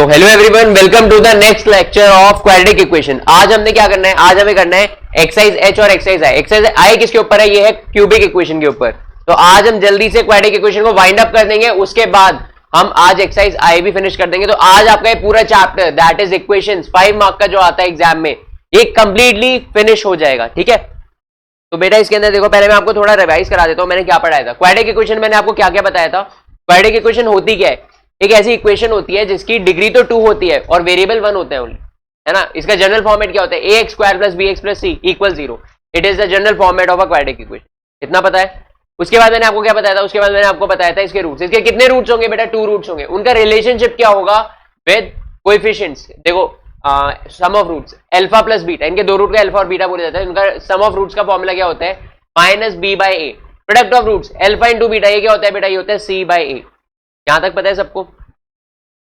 Hello everyone, welcome to the next lecture of quadratic equation. आज हमने क्या करना है, आज हमें करना है एक्सरसाइज एच और एक्सरसाइज आई। एक्सरसाइज आई किसके ऊपर है, ये है क्यूबिक इक्वेशन के ऊपर। तो आज हम जल्दी से क्वाड्रेटिक इक्वेशन को वाइंड अप कर देंगे, उसके बाद हम आज एक्सरसाइज आई भी फिनिश कर देंगे। तो आज आपका ये पूरा chapter that is equations 5 mark का जो आता है एग्जाम में, ये कंप्लीटली फिनिश हो जाएगा। ठीक है, तो बेटा इसके अंदर देखो, पहले मैं आपको थोड़ा रिवाइज करा देता हूं मैंने क्या पढ़ाया था। क्वाड्रेटिक इक्वेशन मैंने आपको क्या क्या बताया था। क्वाड्रेटिक इक्वेशन होती क्या है, एक ऐसी इक्वेशन होती है जिसकी डिग्री तो 2 होती है और वेरिएबल 1 होते हैं ओनली, है ना। इसका जनरल फॉर्मेट क्या होता है, ax square plus bx plus c equal 0। It is the general format of a quadratic equation, इतना पता है। उसके बाद मैंने आपको क्या बताया था, उसके बाद मैंने आपको बताया था इसके रूट्स। इसके कितने रूट्स होंगे बेटा, 2 रूट्स होंगे। उनका रिलेशनशिप क्या होगा विद कोएफिशिएंट्स। देखो sum of roots alpha plus beta, इनके दो रूट को अल्फा और बीटा बोला जाता है। उनका सम ऑफ रूट्स का फॉर्मूला क्या होता है, minus b by a. Product of roots alpha into beta, ये क्या होता है बेटा, ये होता है सी बाई ए। यहां तक पता है सबको।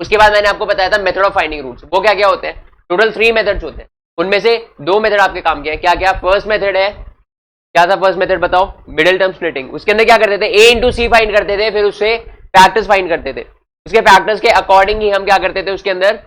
उसके बाद मैंने आपको बताया था मेथड ऑफ फाइंडिंग रूट्स, वो क्या क्या होते हैं। टोटल 3 मेथड्स होते हैं, उनमें से 2 मेथड आपके काम के हैं। क्या क्या, फर्स्ट मेथड है, क्या था फर्स्ट मेथड बताओ, मिडिल टर्म स्प्लिटिंग। उसके अंदर क्या करते थे, ए इंटू सी फाइंड करते थे, फिर उससे फैक्टर्स फाइंड करते थे। उसके फैक्टर्स के अकॉर्डिंग ही हम क्या करते थे, उसके अंदर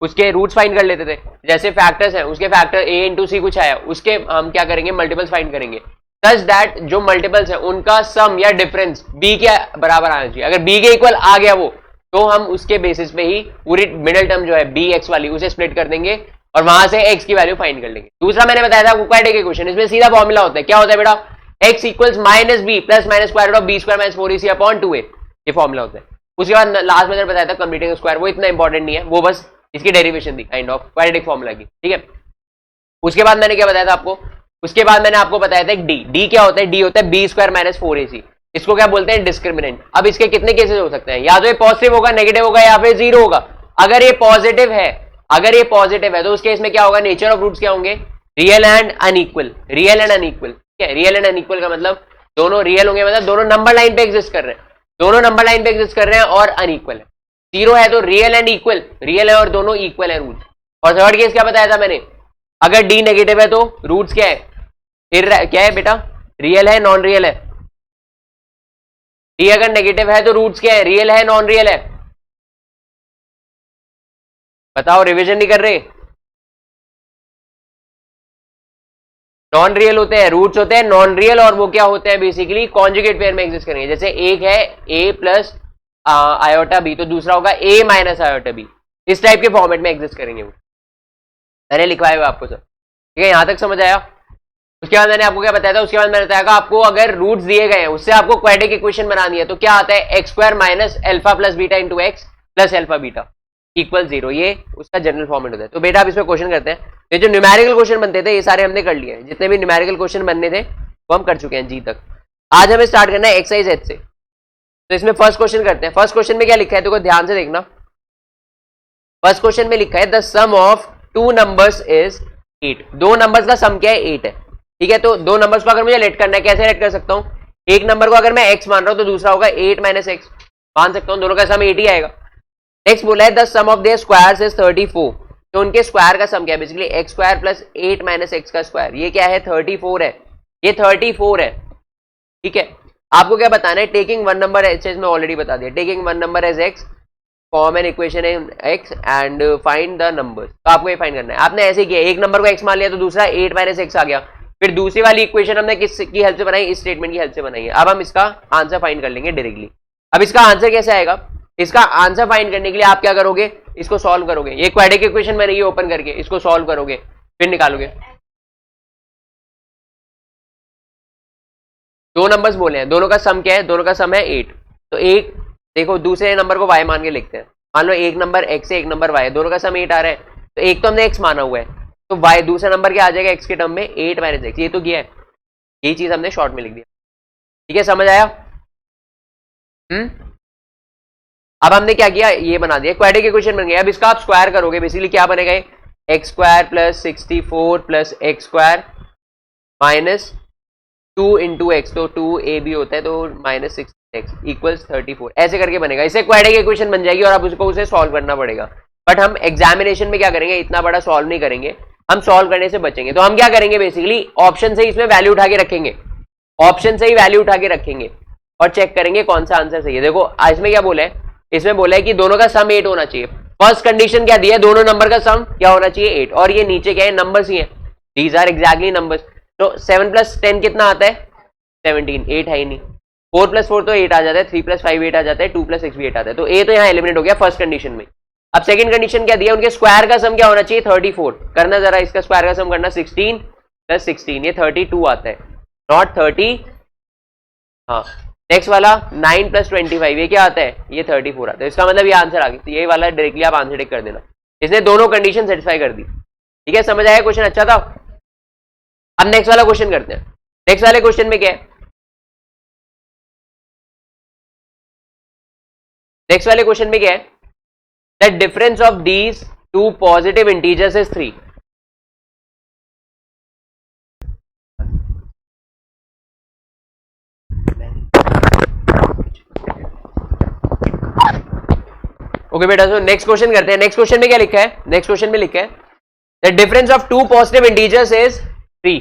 उसके रूट्स फाइंड कर लेते थे। जैसे फैक्टर्स हैं, उसके फैक्टर ए इंटू सी कुछ आया, उसके हम क्या करेंगे, मल्टीपल्स फाइंड करेंगे। सच दैट जो मल्टीपल्स है उनका सम या डिफरेंस बी के बराबर आना चाहिए। अगर बी के इक्वल आ गया वो, तो हम उसके बेसिस पे ही पूरी मिडिल टर्म जो है बी एक्स वाली, उसे स्प्लिट कर देंगे और वहां से एक्स की वैल्यू फाइंड कर लेंगे। दूसरा मैंने बताया था क्वाड्रेटिक इक्वेशन, इसमें सीधा फॉर्मूला होता है। क्या होता है बेटा, x equals minus b plus minus square root of b square minus 4ac upon 2a, ये फॉर्मूला होता है। उसके बाद लास्ट मेथड बताया था कंप्लीटिंग स्क्वायर, वो इतना इंपॉर्टेंट नहीं है, वो बस इसकी डेरिवेशन थी काइंड ऑफ क्वाड्रेटिक फॉर्मूला की। ठीक है, उसके बाद मैंने क्या बताया था आपको, उसके बाद मैंने आपको बताया था डी। डी क्या होता है, डी होता है बी स्क्वायर माइनस 4ac। इसको क्या बोलते हैं, डिस्क्रिमिनेंट। अब इसके कितने केसेस हो सकते हैं, या तो ये पॉजिटिव होगा, नेगेटिव होगा, या फिर जीरो होगा। अगर ये पॉजिटिव है, अगर ये पॉजिटिव है तो उस केस में क्या होगा, नेचर ऑफ रूट्स क्या होंगे, real and unequal. Real and unequal, ठीक है। रियल एंड अनइक्वल का मतलब दोनों रियल होंगे, मतलब दोनों नंबर लाइन पे एग्जिस्ट कर रहे हैं, दोनों नंबर लाइन पे एग्जिस्ट कर रहे हैं और अनइक्वल है। जीरो है तो रियल एंड इक्वल, रियल है और दोनों इक्वल है रूट्स। और थर्ड केस क्या बताया था मैंने, अगर डी नेगेटिव है तो रूट्स क्या है, क्या है बेटा, रियल है नॉन रियल है। डी अगर नेगेटिव है तो रूट्स क्या है, रियल है नॉन रियल है। बताओ, रिवीजन नहीं कर रहे। नॉन रियल होते हैं, रूट्स होते हैं नॉन रियल, और वो क्या होते हैं बेसिकली कॉन्जुगेट पेयर में एग्जिस्ट करेंगे। जैसे एक है a प्लस आयोटा बी, तो दूसरा होगा a माइनस आयोटा बी। इस टाइप के फॉर्मेट में एग्जिस्ट करेंगे वो, मैंने लिखवाया हुआ आपको सब। ठीक है, यहां तक समझ आया। उसके बाद मैंने आपको क्या बताया था, उसके बाद मैंने बताया था आपको अगर रूट्स दिए गए हैं उससे आपको क्वाड्रेटिक इक्वेशन बनानी है तो क्या आता है, x square minus alpha plus beta into x plus alpha beta equal 0, ये उसका जनरल फॉर्मेट होता है। तो बेटा आप इसमें क्वेश्चन करते हैं। ये जो न्यूमेरिकल क्वेश्चन बनते थे ये सारे हमने कर लिए हैं, जितने भी न्यूमेरिकल क्वेश्चन बनने थे वो हम कर चुके हैं जी तक। आज हमें स्टार्ट करना है एक्सरसाइज एच से। तो इसमें फर्स्ट क्वेश्चन करते हैं। फर्स्ट क्वेश्चन में क्या लिखा है, देखो ध्यान से देखना। फर्स्ट क्वेश्चन में लिखा है the sum of 2 numbers is 8। 2 numbers का सम क्या है, 8 है। ठीक है, तो 2 नंबर्स को अगर मुझे लेट करना है, कैसे लेट कर सकता हूं, एक नंबर को अगर मैं x मान रहा हूं तो दूसरा होगा 8 माइनस एक्स मान सकता हूं, दोनों का सम 8 ही आएगा। नेक्स्ट बोला है the sum of their squares is 34। तो उनके स्क्वायर का सम क्या है, basically x square plus 8 minus x का स्क्वायर, ये क्या है 34 है, ये 34 है। ठीक है, आपको क्या बताना है, टेकिंग वन नंबर एच में ऑलरेडी बता दिया, taking one number as x form an equation in x and find the numbers. तो आपको ये फाइंड करना है। आपने ऐसे किया, एक नंबर को एक्स मान लिया तो दूसरा 8 माइनस एक्स आ गया। फिर दूसरी वाली इक्वेशन हमने किसकी हेल्प से बनाई, इस स्टेटमेंट की हेल्प से बनाई है। अब हम इसका आंसर फाइंड कर लेंगे डायरेक्टली। अब इसका आंसर कैसे आएगा, इसका आंसर फाइंड करने के लिए आप क्या करोगे, इसको सॉल्व करोगे। ये क्वाड्रेटिक इक्वेशन मैंने ये ओपन करके इसको सॉल्व करोगे, फिर निकालोगे। 2 नंबर्स बोले हैं, दोनों का सम क्या है, दोनों का सम है 8। तो एक देखो दूसरे नंबर को y मान के लिखते हैं। मान लो एक नंबर x है, एक नंबर y है, दोनों का सम 8 आ रहा है। तो एक तो हमने x माना हुआ है, तो y दूसरा नंबर क्या आ जाएगा x के टर्म में 8 माइनस एक्स, ये तो किया है, यही चीज हमने शॉर्ट में लिख दिया। ठीक है, समझ आया। अब हमने क्या किया, ये बना दिया, क्वाड्रेटिक इक्वेशन बन गया। अब इसका आप स्क्वायर करोगे, बेसिकली क्या बनेगा, x square plus 64 plus x square minus 2 into x, तो 2ab होता है, तो माइनस 6x इक्वल्स 34, ऐसे करके बनेगा। इसे क्वाड्रेटिक इक्वेशन बन जाएगी और अब उसको उसे सॉल्व करना पड़ेगा। बट हम एग्जामिनेशन में क्या करेंगे, इतना बड़ा सॉल्व नहीं करेंगे, हम सॉल्व करने से बचेंगे। तो हम क्या करेंगे, बेसिकली ऑप्शन से ही इसमें वैल्यू उठा के रखेंगे, ऑप्शन से ही वैल्यू उठा के रखेंगे और चेक करेंगे कौन सा आंसर सही है। देखो इसमें क्या बोला है, इसमें बोला है कि दोनों का सम 8 होना चाहिए। फर्स्ट कंडीशन क्या दी है, दोनों नंबर का सम क्या होना चाहिए 8, और ये नीचे क्या है, नंबर्स ही है, दीज आर एग्जैक्टली नंबर्स। तो 7 + 10 कितना आता है 17, 8 है ही नहीं, 4 + 4 तो 8 आ जाता है, 3 + 5 8 आ जाता है, 2 + 6 भी 8 आता है, तो ए तो यहाँ एलिमिनेट हो गया फर्स्ट कंडीशन में। अब सेकंड कंडीशन क्या दिया, उनके स्क्वायर का सम क्या होना चाहिए 34, करना जरा इसका स्क्वायर का सम करना, 16 + 16 ये 32 आता है, नॉट 30। हाँ नेक्स्ट वाला 9 + 25 ये क्या आता है, ये 34 आता है, इसका मतलब ये आंसर आ गया, तो ये वाला डायरेक्टली आप आंसर टिक कर देना, इसने दोनों कंडीशन सेटिस्फाई कर दी। ठीक है, समझ आया, क्वेश्चन अच्छा था। अब नेक्स्ट वाला क्वेश्चन करते हैं। नेक्स्ट वाले क्वेश्चन में क्या है, नेक्स्ट वाले क्वेश्चन में क्या है, the difference of these two positive integers is 3। Okay बेटा, सो नेक्स्ट क्वेश्चन करते हैं। नेक्स्ट क्वेश्चन में क्या लिखा है, नेक्स्ट क्वेश्चन में लिखा है the difference of two positive integers is 3।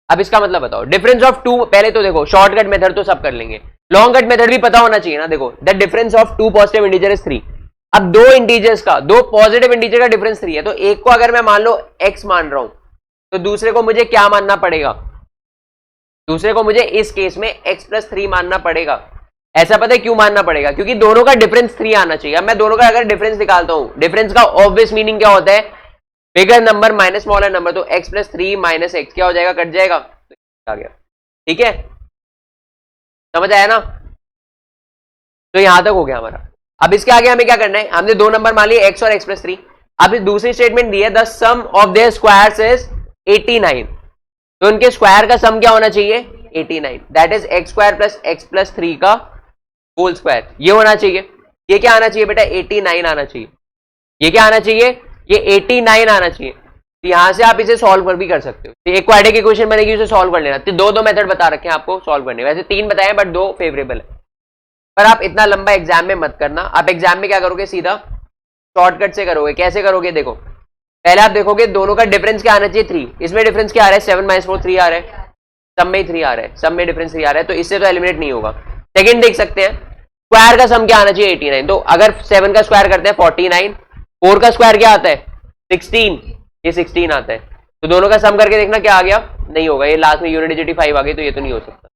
अब इसका मतलब बताओ, डिफरेंस ऑफ टू, पहले तो देखो शॉर्टकट मेथड तो सब कर लेंगे, लॉन्ग कट मेथड भी पता होना चाहिए ना। देखो the difference of two positive integer is 3। अब दो इंटीजर्स का, दो पॉजिटिव इंटीजर का डिफरेंस 3 है, तो एक को अगर मैं मान लो x मान रहा हूं, तो दूसरे को मुझे क्या मानना पड़ेगा, दूसरे को मुझे इस केस में x + 3 मानना पड़ेगा। ऐसा पता है क्यों मानना पड़ेगा, क्योंकि दोनों का डिफरेंस 3 आना चाहिए। अब मैं दोनों का अगर डिफरेंस निकालता हूं, डिफरेंस का ऑब्वियस मीनिंग क्या होता है, bigger number minus smaller number, तो x + 3 - x क्या हो जाएगा, कट जाएगा, आ गया। ठीक है, समझ आया ना, तो यहां तक हो गया हमारा। अब इसके आगे हमें क्या करना है, हमने दो नंबर मान लिए x और x + 3। अब दूसरी स्टेटमेंट दी है the sum of their squares is 89, तो उनके स्क्वायर का सम क्या होना चाहिए 89, दैट इज x² + x + 3 का होल स्क्वायर, ये होना चाहिए। ये क्या आना चाहिए बेटा 89 आना चाहिए, ये क्या आना चाहिए, ये 89 आना चाहिए। तो यहां से आप इसे सॉल्व कर भी कर सकते हो, तो एक क्वाड्रेटिक इक्वेशन बनेगी, उसे सॉल्व कर लेना। तो दो मेथड बता रखे हैं आपको सॉल्व करने, वैसे 3 बताए बट 2 फेवरेबल है, पर आप इतना लंबा एग्जाम में मत करना। आप एग्जाम में क्या करोगे, सीधा शॉर्टकट से करोगे। कैसे करोगे, देखो पहले आप देखोगे दोनों का डिफरेंस क्या आना चाहिए 3, इसमें डिफरेंस क्या आ रहा है 7 - 4 3 आ रहा है, सब में 3 आ रहा है, सब में डिफरेंस 3 आ रहा है, तो इससे तो एलिमिनेट नहीं होगा। सेकंड देख सकते हैं, स्क्वायर का सम क्या आना चाहिए 89, तो अगर 7 का स्क्वायर करते हैं 49, 4 का स्क्वायर क्या आता है 16, ये 16 आता है, तो दोनों का सम करके देखना क्या आ गया, नहीं होगा, ये लास्ट में यूनिट 5 आ गई, तो ये तो नहीं हो सकता।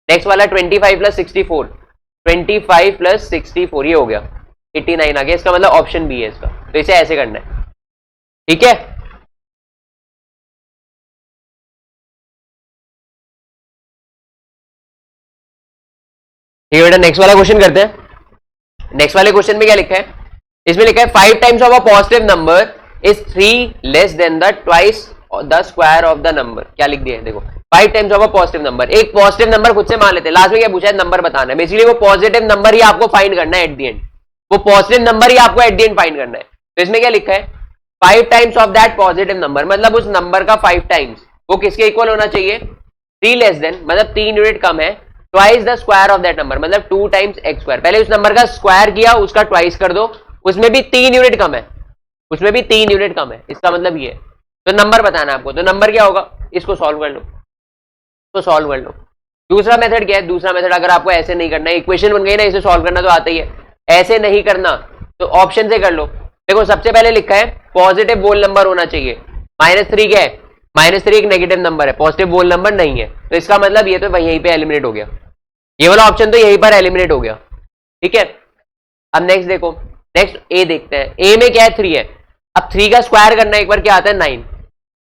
नेक्स्ट वाला 25 + 64, 25 + 64 ये हो गया 89 आ गया, इसका मतलब ऑप्शन बी है इसका, तो इसे ऐसे करना है। ठीक है, ठीक है बेटा, नेक्स्ट वाला क्वेश्चन करते हैं। नेक्स्ट वाले क्वेश्चन में क्या लिखा है, इसमें लिखा है 5 times of a positive number is 3 less then the twice the square of the number. क्या लिख दिया है, देखो 5 times of a positive number, एक पॉजिटिव नंबर खुद से मान लेते हैं, लास्ट में क्या पूछा है नंबर बताना है, बेसिकली वो पॉजिटिव नंबर ही आपको फाइंड करना है एट द एंड, वो पॉजिटिव नंबर ही आपको एट द एंड फाइंड करना है। तो इसमें क्या लिखा है 5 times of that positive number, मतलब उस नंबर का 5 टाइम्स, वो किसके इक्वल होना चाहिए 3 लेस देन, मतलब 3 यूनिट कम है, twice the square of that number, मतलब 2 टाइम्स x²। पहले उस नंबर का स्क्वायर किया, उसका ट्वाइस कर दो, उसमें भी 3 यूनिट कम है, उसमें भी 3 यूनिट कम है, इसका मतलब ये है। तो नंबर बताना है आपको, तो नंबर क्या होगा, इसको सॉल्व कर लो, तो सॉल्व कर लो। दूसरा मेथड क्या है, दूसरा मेथड अगर आपको ऐसे नहीं करना है, इक्वेशन बन गई ना, इसे सॉल्व करना तो आता ही है, ऐसे नहीं करना तो ऑप्शन से कर लो। देखो सबसे पहले लिखा है पॉजिटिव बोल नंबर होना चाहिए, -3 क्या है, -3 एक नेगेटिव नंबर है, पॉजिटिव बोल नंबर नहीं है, तो इसका मतलब ये तो वहीं पे एलिमिनेट हो गया, ये वाला ऑप्शन तो यहीं पर एलिमिनेट हो गया। ठीक है, अब नेक्स्ट देखो, नेक्स्ट ए देखते हैं, ए में क्या है 3 है, अब 3 का स्क्वायर करना है, एक बार क्या आता है 9,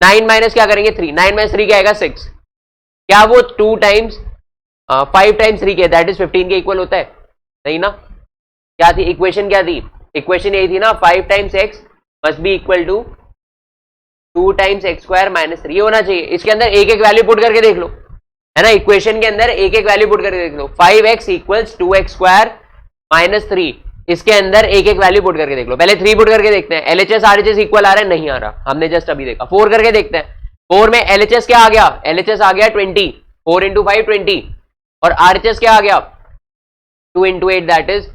9 माइनस क्या करेंगे 3, 9 - 3 क्या आएगा 6, क्या वो 2 टाइम्स 5 टाइम्स 3 के दैट इज 15 के इक्वल होता है, नहीं ना। क्या थी इक्वेशन, क्या थी इक्वेशन यही थी ना, 5 times x must be equal to 2 times x² - 3, ये होना चाहिए। इसके अंदर एक एक वैल्यू पुट करके देख लो, है ना, इक्वेशन के अंदर एक एक वैल्यू पुट करके देख लो, 5x = 2x² - 3, इसके अंदर एक एक वैल्यू पुट करके देख लो। पहले 3 पुट करके देखते हैं, LHS RHS इक्वल आ रहा है, नहीं आ रहा, हमने जस्ट अभी देखा। 4 करके देखते हैं, 4 में LHS क्या आ गया, LHS आ गया 20, 4 × 5 20, और RHS क्या आ गया 2 × 8 दैट इज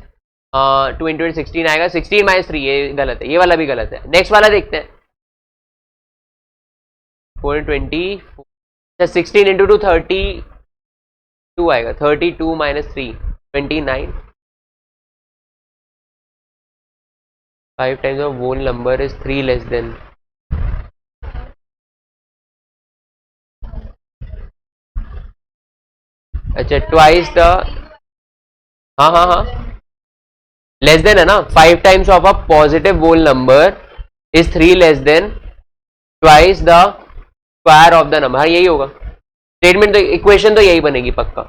2 × 8 16 आएगा, 16 - 3 ये गलत है, ये वाला भी गलत है। नेक्स्ट वाला देखते हैं, 4 × 20 16 × 2 32 आएगा, 32 - 3 29, 5 times of whole number is 3 less than. अच्छा ट्वाइस द, हाँ हाँ हाँ, लेस देन है ना, 5 times of a positive whole number is 3 less than twice the square of the number. हाँ यही होगा स्टेटमेंट, तो इक्वेशन तो यही बनेगी पक्का.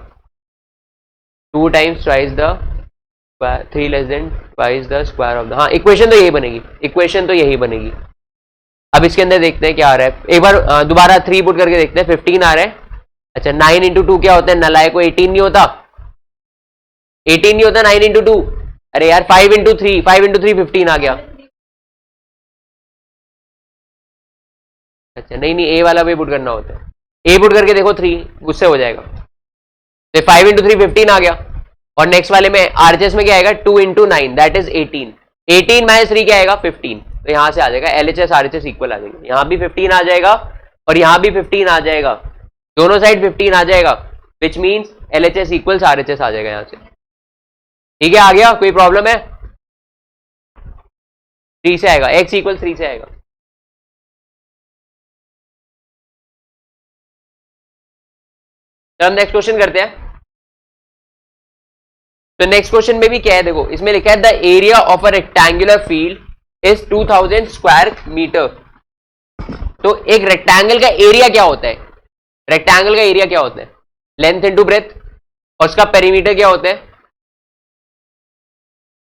2 times twice the square, 3 less than twice the square of the, हाँ इक्वेशन तो यही बनेगी, इक्वेशन तो यही बनेगी. अब इसके अंदर देखते हैं क्या आ रहा है, एक बार दोबारा 3 पुट करके देखते हैं. 15 आ रहा है. अच्छा 9 इंटू 2 क्या होता है, नलायक को 18 नहीं होता, 18 नहीं होता 9 इंटू 2. अरे यार 5 इंटू 3, 5 इंटू 3 15 आ गया. अच्छा नहीं नहीं, ए वाला भी पुट करना होता है. ए पुट करके देखो 3, उससे हो जाएगा. तो 5 इंटू 3 15 आ गया. और नेक्स्ट वाले में आरएचएस में क्या आएगा, 2 इंटू 9 दैट इज 18. 18 माइनस 3 क्या आएगा, 15. तो यहां से आ जाएगा एलएचएस आरएचएस इक्वल आ जाएगा. यहां भी 15 आ जाएगा और यहां भी 15 आ जाएगा, दोनों साइड 15 आ जाएगा, which means LHS equals RHS आ जाएगा यहां से. ठीक है, आ गया, कोई प्रॉब्लम है. 3 से आएगा, x इक्वल 3 से आएगा. तो हम नेक्स्ट क्वेश्चन करते हैं. तो नेक्स्ट क्वेश्चन में भी क्या है, देखो इसमें लिखा है the area of a rectangular field is 2000 square metre. तो एक रेक्टेंगल का एरिया क्या होता है, रेक्टेंगल का एरिया क्या होता है, लेंथ इंटू ब्रेथ, और उसका पेरीमीटर क्या होता है,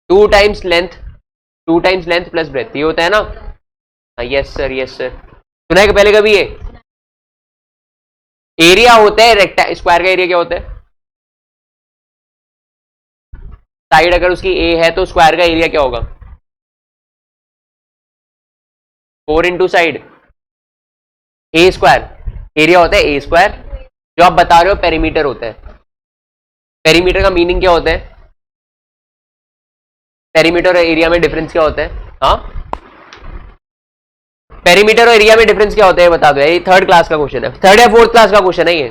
2 times length, 2 times length plus breadth, ये होता है ना. Yes sir, yes sir. सुना है कि पहले कभी ये एरिया होता है रेक्टेंगल, स्क्वायर का एरिया क्या होता है, साइड अगर उसकी ए है तो स्क्वायर का एरिया क्या होगा, 4 इंटू साइड ए स्क्वायर, एरिया होता है ए स्क्वायर. जो आप बता रहे हो पेरीमीटर होता है. पेरीमीटर का मीनिंग क्या होता है, पेरीमीटर और एरिया में डिफरेंस क्या होता है. हाँ पेरीमीटर और एरिया में डिफरेंस क्या होता है बता दो. ये थर्ड क्लास का क्वेश्चन है, थर्ड या फोर्थ क्लास का क्वेश्चन है ये.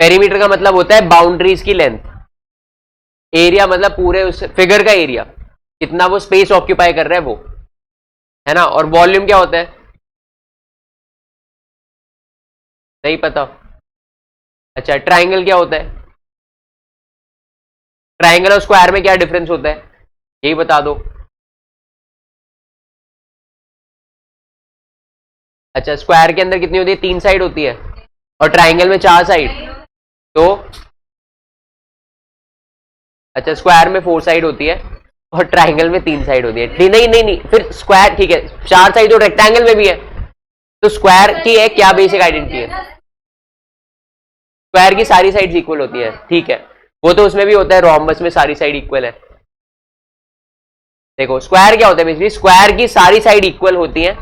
पेरीमीटर का मतलब होता है बाउंड्रीज की लेंथ, एरिया मतलब पूरे उस फिगर का एरिया, कितना वो स्पेस ऑक्यूपाई कर रहा है वो, है ना. और वॉल्यूम क्या होता है, नहीं पता. अच्छा ट्राइंगल क्या होता है, ट्राइंगल और स्क्वायर में क्या डिफरेंस होता है, यही बता दो. अच्छा स्क्वायर के अंदर कितनी होती है, 3 साइड होती है, और ट्राइंगल में 4 साइड. तो अच्छा स्क्वायर में 4 साइड होती है और ट्राइंगल में 3 साइड होती है. नहीं नहीं नहीं, फिर स्क्वायर ठीक है, 4 साइड तो रेक्टेंगल में भी है. तो स्क्वायर की है क्या बेसिक आइडेंटिटी है, स्क्वायर की सारी साइड्स इक्वल होती है. ठीक है, वो तो उसमें भी होता है, रोम्बस में सारी साइड इक्वल है. देखो स्क्वायर क्या होता है, बेसिकली स्क्वायर की सारी साइड इक्वल होती है,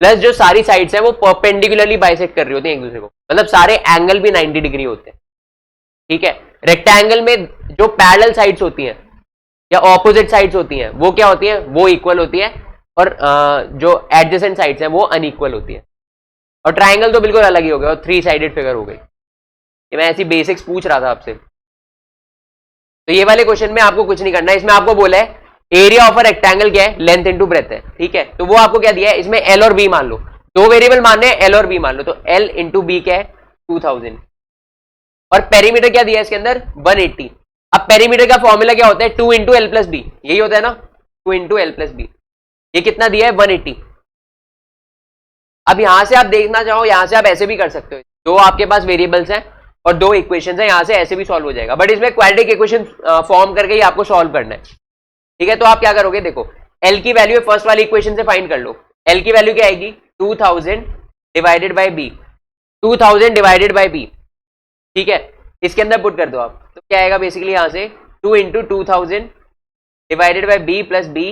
प्लस जो सारी साइड्स है वो परपेंडिकुलरली बाइसेक्ट कर रही होती है एक दूसरे को, मतलब सारे एंगल भी 90 डिग्री होते हैं. ठीक है, रेक्टेंगल में जो पैरेलल साइड्स होती हैं या ऑपोजिट साइड्स होती हैं वो क्या होती हैं, वो इक्वल होती है, और जो एडजेसेंट साइड्स हैं वो अनइक्वल होती है. और ट्राइंगल तो बिल्कुल अलग ही हो गया, और 3 साइडेड फिगर हो गई. ये मैं ऐसी बेसिक्स पूछ रहा था आपसे. तो ये वाले क्वेश्चन में आपको कुछ नहीं करना है, इसमें आपको बोला है एरिया ऑफ अ रेक्टेंगल क्या है, लेंथ इनटू ब्रेथ है. ठीक है, तो वो आपको क्या दिया है, इसमें एल और बी मान लो, 2 वेरिएबल मानने हैं, एल और बी मान लो. तो एल इंटू बी क्या है, 2000, और पेरीमीटर क्या दिया है इसके अंदर, 180. अब पेरीमीटर का फॉर्मूला क्या होता है, 2 इंटू एल प्लस बी, यही होता है ना, 2 इंटू एल प्लस बी. ये कितना दिया है, 180. अब यहां से आप देखना चाहो, यहां से आप ऐसे भी कर सकते हो, दो आपके पास वेरिएबल्स हैं और 2 इक्वेशंस हैं, यहां से ऐसे भी सॉल्व हो जाएगा, बट इसमें क्वाड्रेटिक इक्वेशन फॉर्म करके ही आपको सॉल्व करना है. ठीक है, तो आप क्या करोगे, देखो एल की वैल्यू फर्स्ट वाली इक्वेशन से फाइंड कर लो. एल की वैल्यू क्या आएगी, 2000 divided by b, 2000 divided by b. ठीक है, इसके अंदर पुट कर दो आप, तो क्या आएगा बेसिकली यहां से 2 into 2000 divided by b plus b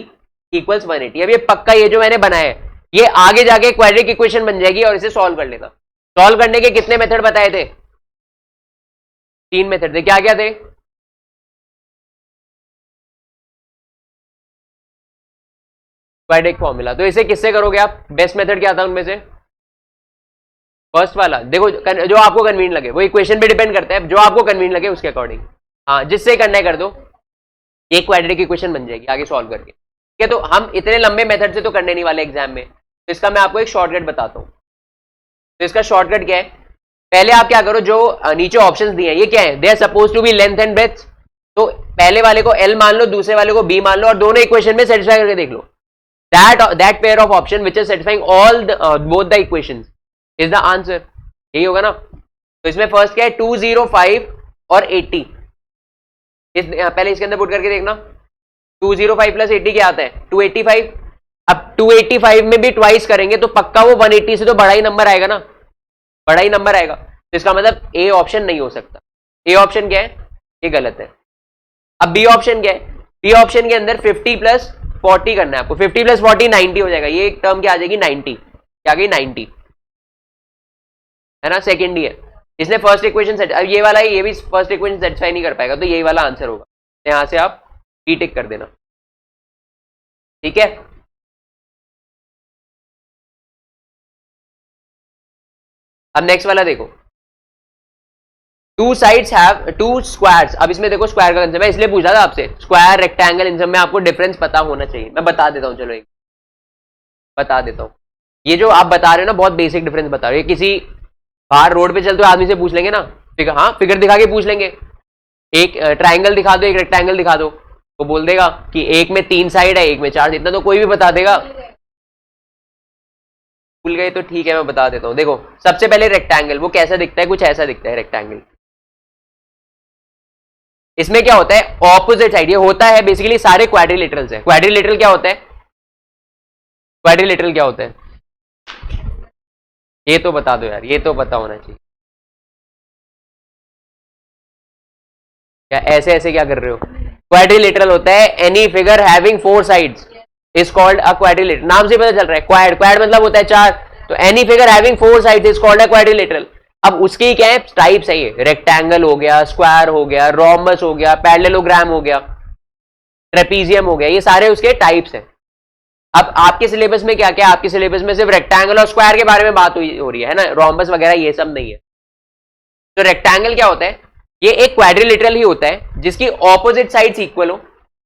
equals 180. अब ये पक्का, ये जो मैंने बनाया है ये आगे जाके क्वाड्रेटिक इक्वेशन बन जाएगी, और इसे सॉल्व कर लेना. सॉल्व करने के कितने मेथड बताए थे, 3 मेथड थे, क्या क्या थे, क्वाड्रेटिक फॉर्मूला. तो इसे किससे करोगे आप, बेस्ट मेथड क्या था उनमें से, फर्स्ट वाला देखो, जो आपको कन्वीनियंट लगे, वो इक्वेशन पे डिपेंड करता है, जो आपको कन्वीनियंट लगे उसके अकॉर्डिंग। हाँ, जिससे करना है कर दो, एक क्वाड्रेटिक इक्वेशन बन जाएगी आगे सॉल्व करके। ठीक है, तो हम इतने लंबे मेथड से तो करने नहीं वाले एग्जाम में, तो इसका मैं आपको एक शॉर्टकट बताता हूँ। तो इसका शॉर्टकट क्या है, पहले आप क्या करो, जो नीचे ऑप्शंस दिए हैं ये क्या है, they are suppose to be length and breadth. तो पहले वाले को L मान लो, दूसरे वाले को B मान लो, और दोनों इक्वेशन में सेटिस्फाई करके देख लो। That pair of option which is satisfying all both the equations is the answer. यही होगा ना। तो इसमें फर्स्ट क्या है, 205 और 80। पहले इसके अंदर पुट करके देखना, 205 प्लस 80 क्या आता है, 285। अब 285 में भी ट्वाइस करेंगे तो पक्का वो 180 से तो बड़ा ही नंबर आएगा ना, बड़ा ही नंबर आएगा। तो इसका मतलब ए ऑप्शन नहीं हो सकता। ए ऑप्शन क्या है, ये गलत है। अब बी ऑप्शन क्या है, बी ऑप्शन के अंदर 50 प्लस 40 करना है आपको, 50 प्लस 40 90 हो जाएगा। ये एक टर्म क्या आ जाएगी, 90, क्या आ गई 90, है ना, सेकेंड ही है। इसने फर्स्ट इक्वेशन सेट, अब ये वाला है, ये भी फर्स्ट इक्वेशन सेटिस्फाई नहीं कर पाएगा, तो यही वाला आंसर होगा। तो यहां से आप टी टिक कर देना, ठीक है। अब नेक्स्ट वाला देखो, two sides have to squares. अब इसमें देखो स्क्वायर का कंसेप्ट है, इसलिए पूछा था आपसे, स्क्वायर रेक्टेंगल इन सब में आपको डिफरेंस पता होना चाहिए। मैं बता देता हूं, चलो एक बता देता हूं। ये जो आप बता रहे हो ना, बहुत बेसिक डिफरेंस बता रहे हो। किसी बाहर रोड पे चलते हो आदमी से पूछ लेंगे ना, फिगर, हाँ फिगर दिखा के पूछ लेंगे, एक ट्राइंगल दिखा दो, एक रेक्टेंगल दिखा दो, वो बोल देगा कि एक में 3 साइड है, एक में 4, इतना तो कोई भी बता देगा। भूल गए तो ठीक है, मैं बता देता हूं। देखो सबसे पहले रेक्टेंगल, वो कैसा दिखता है, कुछ ऐसा दिखता है रेक्टेंगल। इसमें क्या होता है, ऑपोजिट साइड, ये होता है बेसिकली सारे क्वाड्रिलेटरल है। क्वाड्रिलेटरल क्या होता है, क्वाड्रिलेटरल क्या होता है, ये तो बता दो यार, ये तो पता होना चाहिए। क्या ऐसे ऐसे क्या कर रहे हो, क्वाड्रिलेटरल होता है any figure having 4 sides is called a quadrilateral. नाम से पता चल रहा है, क्वाड, क्वाड मतलब होता है 4, तो any figure having 4 sides is called a quadrilateral. अब उसके क्या है, टाइप्स है, ये रेक्टेंगल हो गया, स्क्वायर हो गया, रोम्बस हो गया, पैरेललोग्राम हो गया, ट्रेपीजियम हो गया, ये सारे उसके टाइप्स हैं। अब आपके सिलेबस में क्या क्या, आपके सिलेबस में सिर्फ रेक्टेंगल और स्क्वायर के बारे में बात हो रही है ना, रोम्बस वगैरह ये सब नहीं है। तो रेक्टेंगल क्या होता है, ये एक क्वाड्रिलेटरल ही होता है जिसकी ऑपोजिट साइड्स इक्वल हो,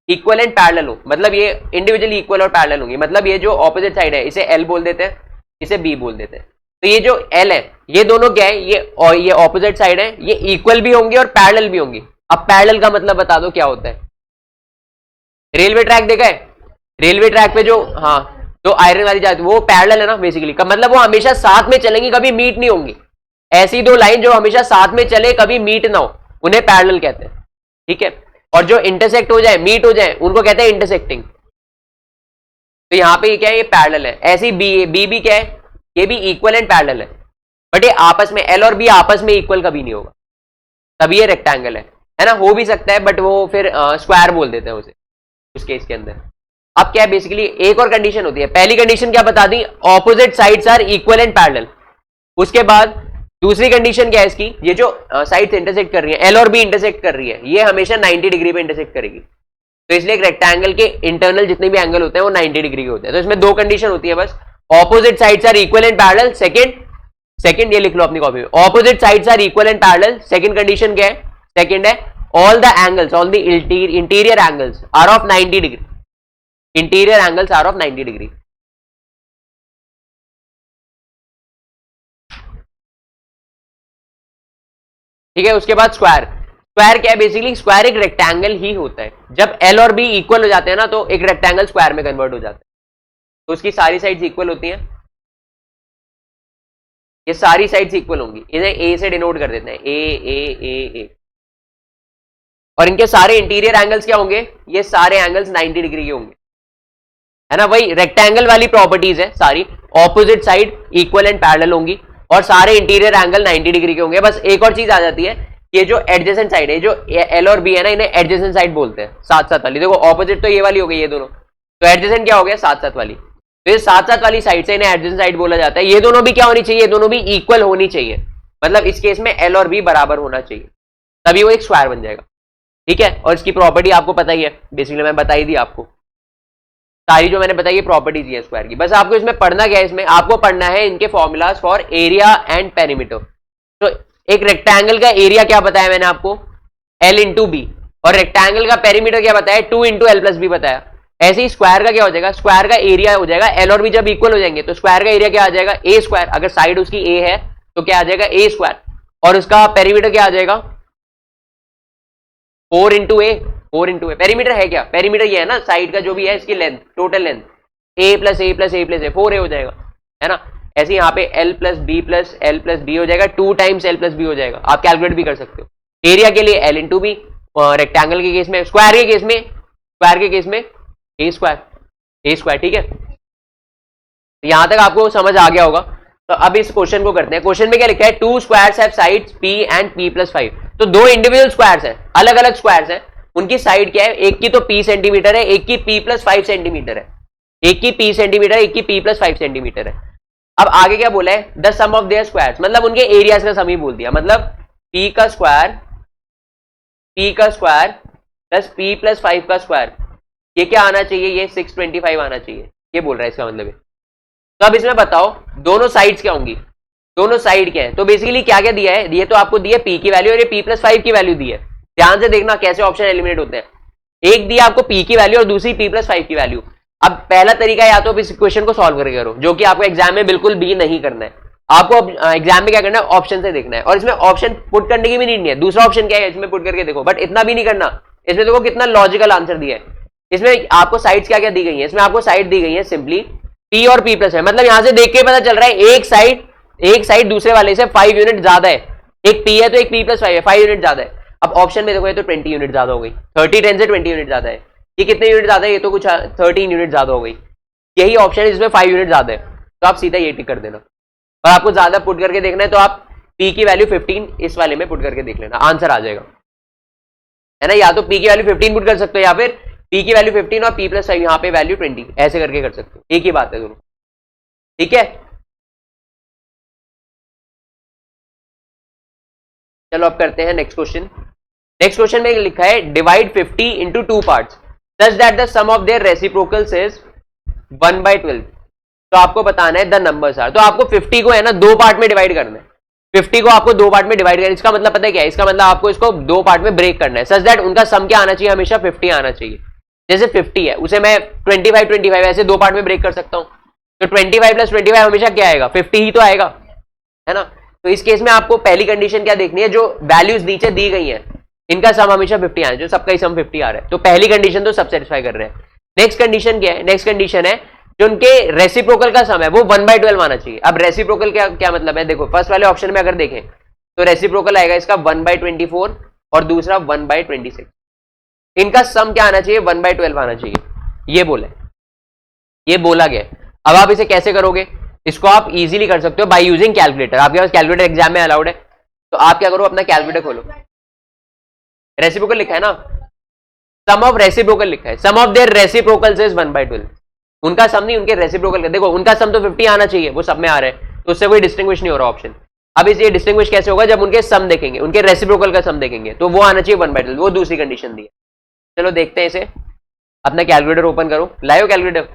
इक्वल एंड पैरेलल हो, मतलब ये इंडिविजुअली इक्वल और पैरेलल होंगी। मतलब ये जो ऑपोजिट साइड है इसे एल बोल देते हैं, इसे बी बोल देते हैं। तो ये जो एल है, ये दोनों क्या है, ये ऑपोजिट साइड है, ये इक्वल भी होंगी और पैरेलल भी होंगी। अब पैरेलल का मतलब बता दो क्या होता है। रेलवे ट्रैक देखा है, रेलवे ट्रैक पे जो, हाँ, तो आयरन वाली जाती है वो पैरेलल है ना बेसिकली, का मतलब वो हमेशा साथ में चलेंगी, कभी मीट नहीं होंगी। ऐसी दो लाइन जो हमेशा साथ में चले, कभी मीट ना हो, उन्हें पैरेलल कहते हैं, ठीक है। और जो इंटरसेक्ट हो जाए, मीट हो जाए, उनको कहते हैं इंटरसेक्टिंग। तो यहां पे ये क्या है, ये पैरेलल है। ऐसी बी भी क्या है, ये भी इक्वल एंड पैरेलल है, बट ये आपस में, एल और बी आपस में इक्वल कभी नहीं होगा, तभी ये रेक्टेंगल है ना। हो भी सकता है बट वो फिर स्क्वायर बोल देते हैं उसे उस केस के अंदर। अब क्या है, बेसिकली एक और कंडीशन होती है। पहली कंडीशन क्या बता दी, opposite sides are equal and parallel. उसके बाद दूसरी कंडीशन क्या है इसकी, ये जो साइड्स इंटरसेक्ट कर रही है, एल और बी इंटरसेक्ट कर रही है, ये हमेशा 90 डिग्री पे इंटरसेक्ट करेगी। तो इसलिए एक रेक्टेंगल के इंटरनल जितने भी एंगल होते हैं वो 90 डिग्री के होते हैं। तो इसमें दो कंडीशन होती है बस, opposite sides are equal and parallel. Second ये लिख लो अपनी कॉपी में, opposite sides are equal and parallel. Second condition क्या है, सेकंड है all the angles, all the interior angles are of 90 degree, interior angles are of 90 degree. ठीक है। उसके बाद स्क्वायर, स्क्वायर क्या है, बेसिकली स्क्वायर एक रेक्टेंगल ही होता है। जब एल और बी इक्वल हो जाते हैं ना, तो एक रेक्टेंगल स्क्वायर में कन्वर्ट हो जाता है। तो उसकी सारी साइड्स इक्वल होती हैं, ये सारी साइड्स इक्वल होंगी। इन्हें ए से डिनोट कर देते हैं, ए। और इनके सारे इंटीरियर एंगल्स क्या होंगे, ये सारे एंगल्स 90 डिग्री के होंगे, है ना। वही रेक्टेंगल वाली प्रॉपर्टीज है सारी, opposite side equal and parallel होंगी और सारे इंटीरियर एंगल 90 डिग्री के होंगे। बस एक और चीज आ जाती है, ये जो एडजेसेंट साइड है, जो एल और बी है ना, इन्हें एडजेसेंट साइड बोलते हैं, साथ साथ वाली। देखो ऑपोजिट तो ये वाली हो गई, ये दोनों, तो एडजेसेंट क्या हो गया, साथ साथ वाली। तो ये साथ साथ वाली साइड से इन्हें एडजेसेंट साइड बोला जाता है। ये दोनों भी क्या होनी चाहिए, ये दोनों भी इक्वल होनी चाहिए, मतलब इस केस में एल और बी बराबर होना चाहिए, तभी वो एक स्क्वायर बन जाएगा, ठीक है। और इसकी प्रॉपर्टी आपको पता ही है, बेसिकली मैं बता ही दी आपको। सारी जो मैंने बताई प्रॉपर्टीज है स्क्वायर की। बस आपको इसमें पढ़ना क्या है, इसमें आपको पढ़ना है इनके formulas for area and perimeter. तो एक रेक्टेंगल का एरिया क्या बताया मैंने आपको, एल इंटू बी, और रेक्टेंगल का पेरीमीटर क्या बताया, 2 इंटू एल प्लस बी बताया। ऐसे ही स्क्वायर का क्या हो जाएगा, स्क्वायर का एरिया हो जाएगा, एल और बी जब इक्वल हो जाएंगे तो स्क्वायर का एरिया क्या आ जाएगा, ए स्क्वायर। अगर साइड उसकी ए है तो क्या आ जाएगा, ए स्क्वायर, और उसका पेरीमीटर क्या आ जाएगा, 4 इंटू ए। 4 इंटू ए पेरीमीटर है क्या, पेरीमीटर ये है ना साइड का जो भी है इसकी लेंथ, टोटल लेंथ, ए प्लस ए प्लस ए प्लस ए, 4 ए हो जाएगा, है ना। ऐसे यहाँ पे एल प्लस बी हो जाएगा, 2 टाइम्स एल प्लस बी हो जाएगा। आप कैलकुलेट भी कर सकते हो। एरिया के लिए एल इंटू बी, रेक्टेंगल के केस में, स्क्वायर के केस में ए स्क्वायर, ठीक है। यहां तक आपको समझ आ गया होगा। तो अब इस क्वेश्चन को करते हैं। क्वेश्चन में क्या लिखा है, 2 squares have sides p and p plus 5। तो दो इंडिविजुअल स्क्वायर्स हैं, अलग अलग स्क्वायर्स हैं, उनकी साइड क्या है, एक की तो p सेंटीमीटर है, एक की p प्लस 5 सेंटीमीटर है, एक की p सेंटीमीटर, एक की p प्लस 5 सेंटीमीटर है। अब आगे क्या बोला है, the sum of their squares, मतलब उनके एरियाज का सम ही बोल दिया। मतलब p का स्क्वायर प्लस p प्लस 5 का स्क्वायर, ये क्या आना चाहिए, ये 625 आना चाहिए, ये बोल रहा है इसका मतलब है। तो अब इसमें बताओ दोनों साइड्स क्या होंगी, दोनों साइड क्या है। तो बेसिकली क्या क्या दिया है, ये तो आपको दिया p की वैल्यू और ये p प्लस 5 की वैल्यू दी है। ध्यान से देखना कैसे ऑप्शन एलिमिनेट होते हैं। एक दिया आपको p की वैल्यू और दूसरी p प्लस 5 की वैल्यू। अब पहला तरीका या तो इस क्वेश्चन को सॉल्व करके करो, जो कि आपको एग्जाम में बिल्कुल भी नहीं करना है। आपको एग्जाम में क्या करना है, ऑप्शन से देखना है, और इसमें ऑप्शन पुट करने की भी नीड नहीं है। दूसरा ऑप्शन क्या है, इसमें पुट करके देखो, बट इतना भी नहीं करना। इसमें देखो कितना लॉजिकल आंसर दिया है। इसमें आपको साइड्स क्या क्या दी गई है, इसमें आपको साइड दी गई है सिंपली p और p प्लस है। मतलब यहां से देख के पता चल रहा है एक साइड दूसरे वाले से 5 यूनिट ज्यादा है, एक p है तो एक p प्लस 5 है, 5 यूनिट ज्यादा है। अब ऑप्शन में देखो ये तो 20 यूनिट ज्यादा हो गई, 30 10 से 20 यूनिट ज्यादा है। ये कितने यूनिट ज्यादा है, ये तो कुछ 13 यूनिट ज्यादा हो गई। यही ऑप्शन है इसमें 5 यूनिट ज्यादा है, तो आप सीधा ये टिक कर देना। और आपको ज्यादा पुट करके देखना है तो आप p की वैल्यू 15 इस वाले में पुट करके देख लेना, आंसर आ जाएगा, है ना। या तो p की वैल्यू 15 पुट कर सकते हो, या फिर p की वैल्यू 15 और p प्लस 5 यहाँ पे वैल्यू 20, ऐसे करके कर सकते हो। एक ही बात है दोनों, ठीक है। चलो अब करते हैं नेक्स्ट क्वेश्चन। नेक्स्ट क्वेश्चन में लिखा है divide 50 into 2 parts such that the sum of their reciprocals is 1/12। तो आपको बताना है द नंबर्स आर। तो आपको 50 को है ना 2 पार्ट में डिवाइड करना है। 50 को आपको 2 पार्ट में डिवाइड करना है। इसका मतलब पता है क्या है, इसका मतलब आपको इसको 2 पार्ट में ब्रेक करना है, सच दैट उनका सम क्या आना चाहिए, हमेशा 50 आना चाहिए। जैसे 50 है उसे मैं 25 ऐसे 2 पार्ट में ब्रेक कर सकता हूं। तो 25 प्लस 25 हमेशा क्या आएगा, 50 ही तो आएगा, है ना। तो इस केस में आपको पहली कंडीशन क्या देखनी है, जो वैल्यूज नीचे दी गई है इनका सम हमेशा 50 आना, जो सबका ही सम 50 आ रहा है। तो पहली कंडीशन तो सब सेटिस्फाई कर रहे हैं। नेक्स्ट कंडीशन क्या है, नेक्स्ट कंडीशन है जो उनके रेसिप्रोकल का सम है वो 1/12 आना चाहिए। अब रेसिप्रोकल क्या मतलब है, देखो फर्स्ट वाले ऑप्शन में अगर देखें तो रेसिप्रोकल आएगा इसका 1/24 और दूसरा 1/26। इनका सम क्या आना चाहिए, 1/12 आना चाहिए, ये बोला गया। अब आप इसे कैसे करोगे, इसको आप इजीली कर सकते हो बाय यूजिंग कैलकुलेटर। आपके पास कैलकुलेटर एग्जाम में अलाउड है, तो आप क्या करो, अपना कैलकुलेटर खोलो। रेसिप्रोकल लिखा है ना, सम ऑफ रेसिप्रोकल लिखा है, sum of their reciprocals is 1/12। उनका सम नहीं, उनके रेसिप्रोकल का। देखो उनका सम तो 50 आना चाहिए, वो सब में आ रहा है, तो उससे कोई डिस्टिंग्विश नहीं हो रहा ऑप्शन। अब इसे डिस्टिंग्विश कैसे होगा, जब उनके सम देखेंगे, उनके रेसिप्रोकल का सम देखेंगे, तो वो आना चाहिए 1/12, वो दूसरी कंडीशन दी है। चलो देखते हैं इसे। अपना कैलकुलेटर ओपन करो, लाओ कैलकुलेटर,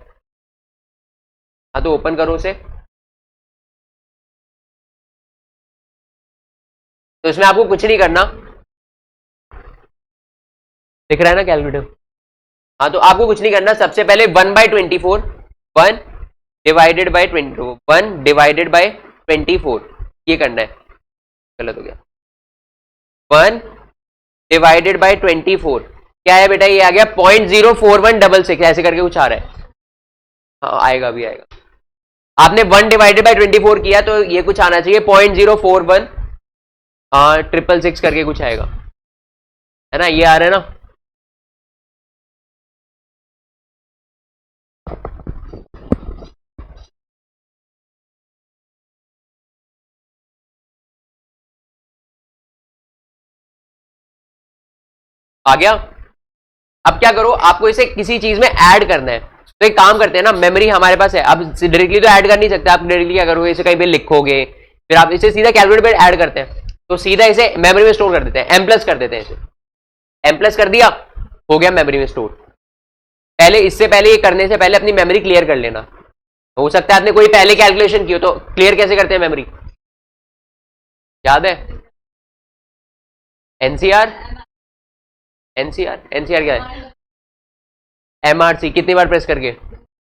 हाँ तो ओपन करो उसे। तो इसमें आपको कुछ नहीं करना, दिख रहा है ना कैलकुलेटर, हाँ तो आपको कुछ नहीं करना। सबसे पहले 1/24, 1 डिवाइडेड बाय 24 ये करना है। गलत हो गया, 1 डिवाइडेड बाय 24 क्या है बेटा, ये आ गया 0.04166, ऐसे करके कुछ आ रहा है। हाँ आएगा, भी आएगा। आपने 1 डिवाइडेड बाय 24 किया तो ये कुछ आना चाहिए 0.041 करके कुछ आएगा, है ना, ये आ रहा है ना। आ गया। अब क्या करो, आपको इसे किसी चीज में ऐड करना है। तो एक काम करते हैं ना, मेमोरी हमारे पास है, अब डायरेक्टली तो ऐड कर नहीं सकते। आप डायरेक्टली क्या करोगे, इसे कहीं पे लिखोगे, फिर आप इसे सीधा कैलकुलेटर पे ऐड करते हैं, तो सीधा इसे मेमोरी में स्टोर कर देते हैं, M+ कर देते हैं इसे। M+ कर दिया, हो गया मेमोरी में स्टोर। पहले, इससे पहले ये करने से पहले अपनी मेमोरी क्लियर कर लेना। हो सकता है आपने कोई पहले कैलकुलेशन की हो, तो क्लियर कैसे करते हैं मेमोरी, याद है? एनसीआर, एनसीआर, एनसीआर क्या है? एमआरसी। कितनी बार प्रेस करके?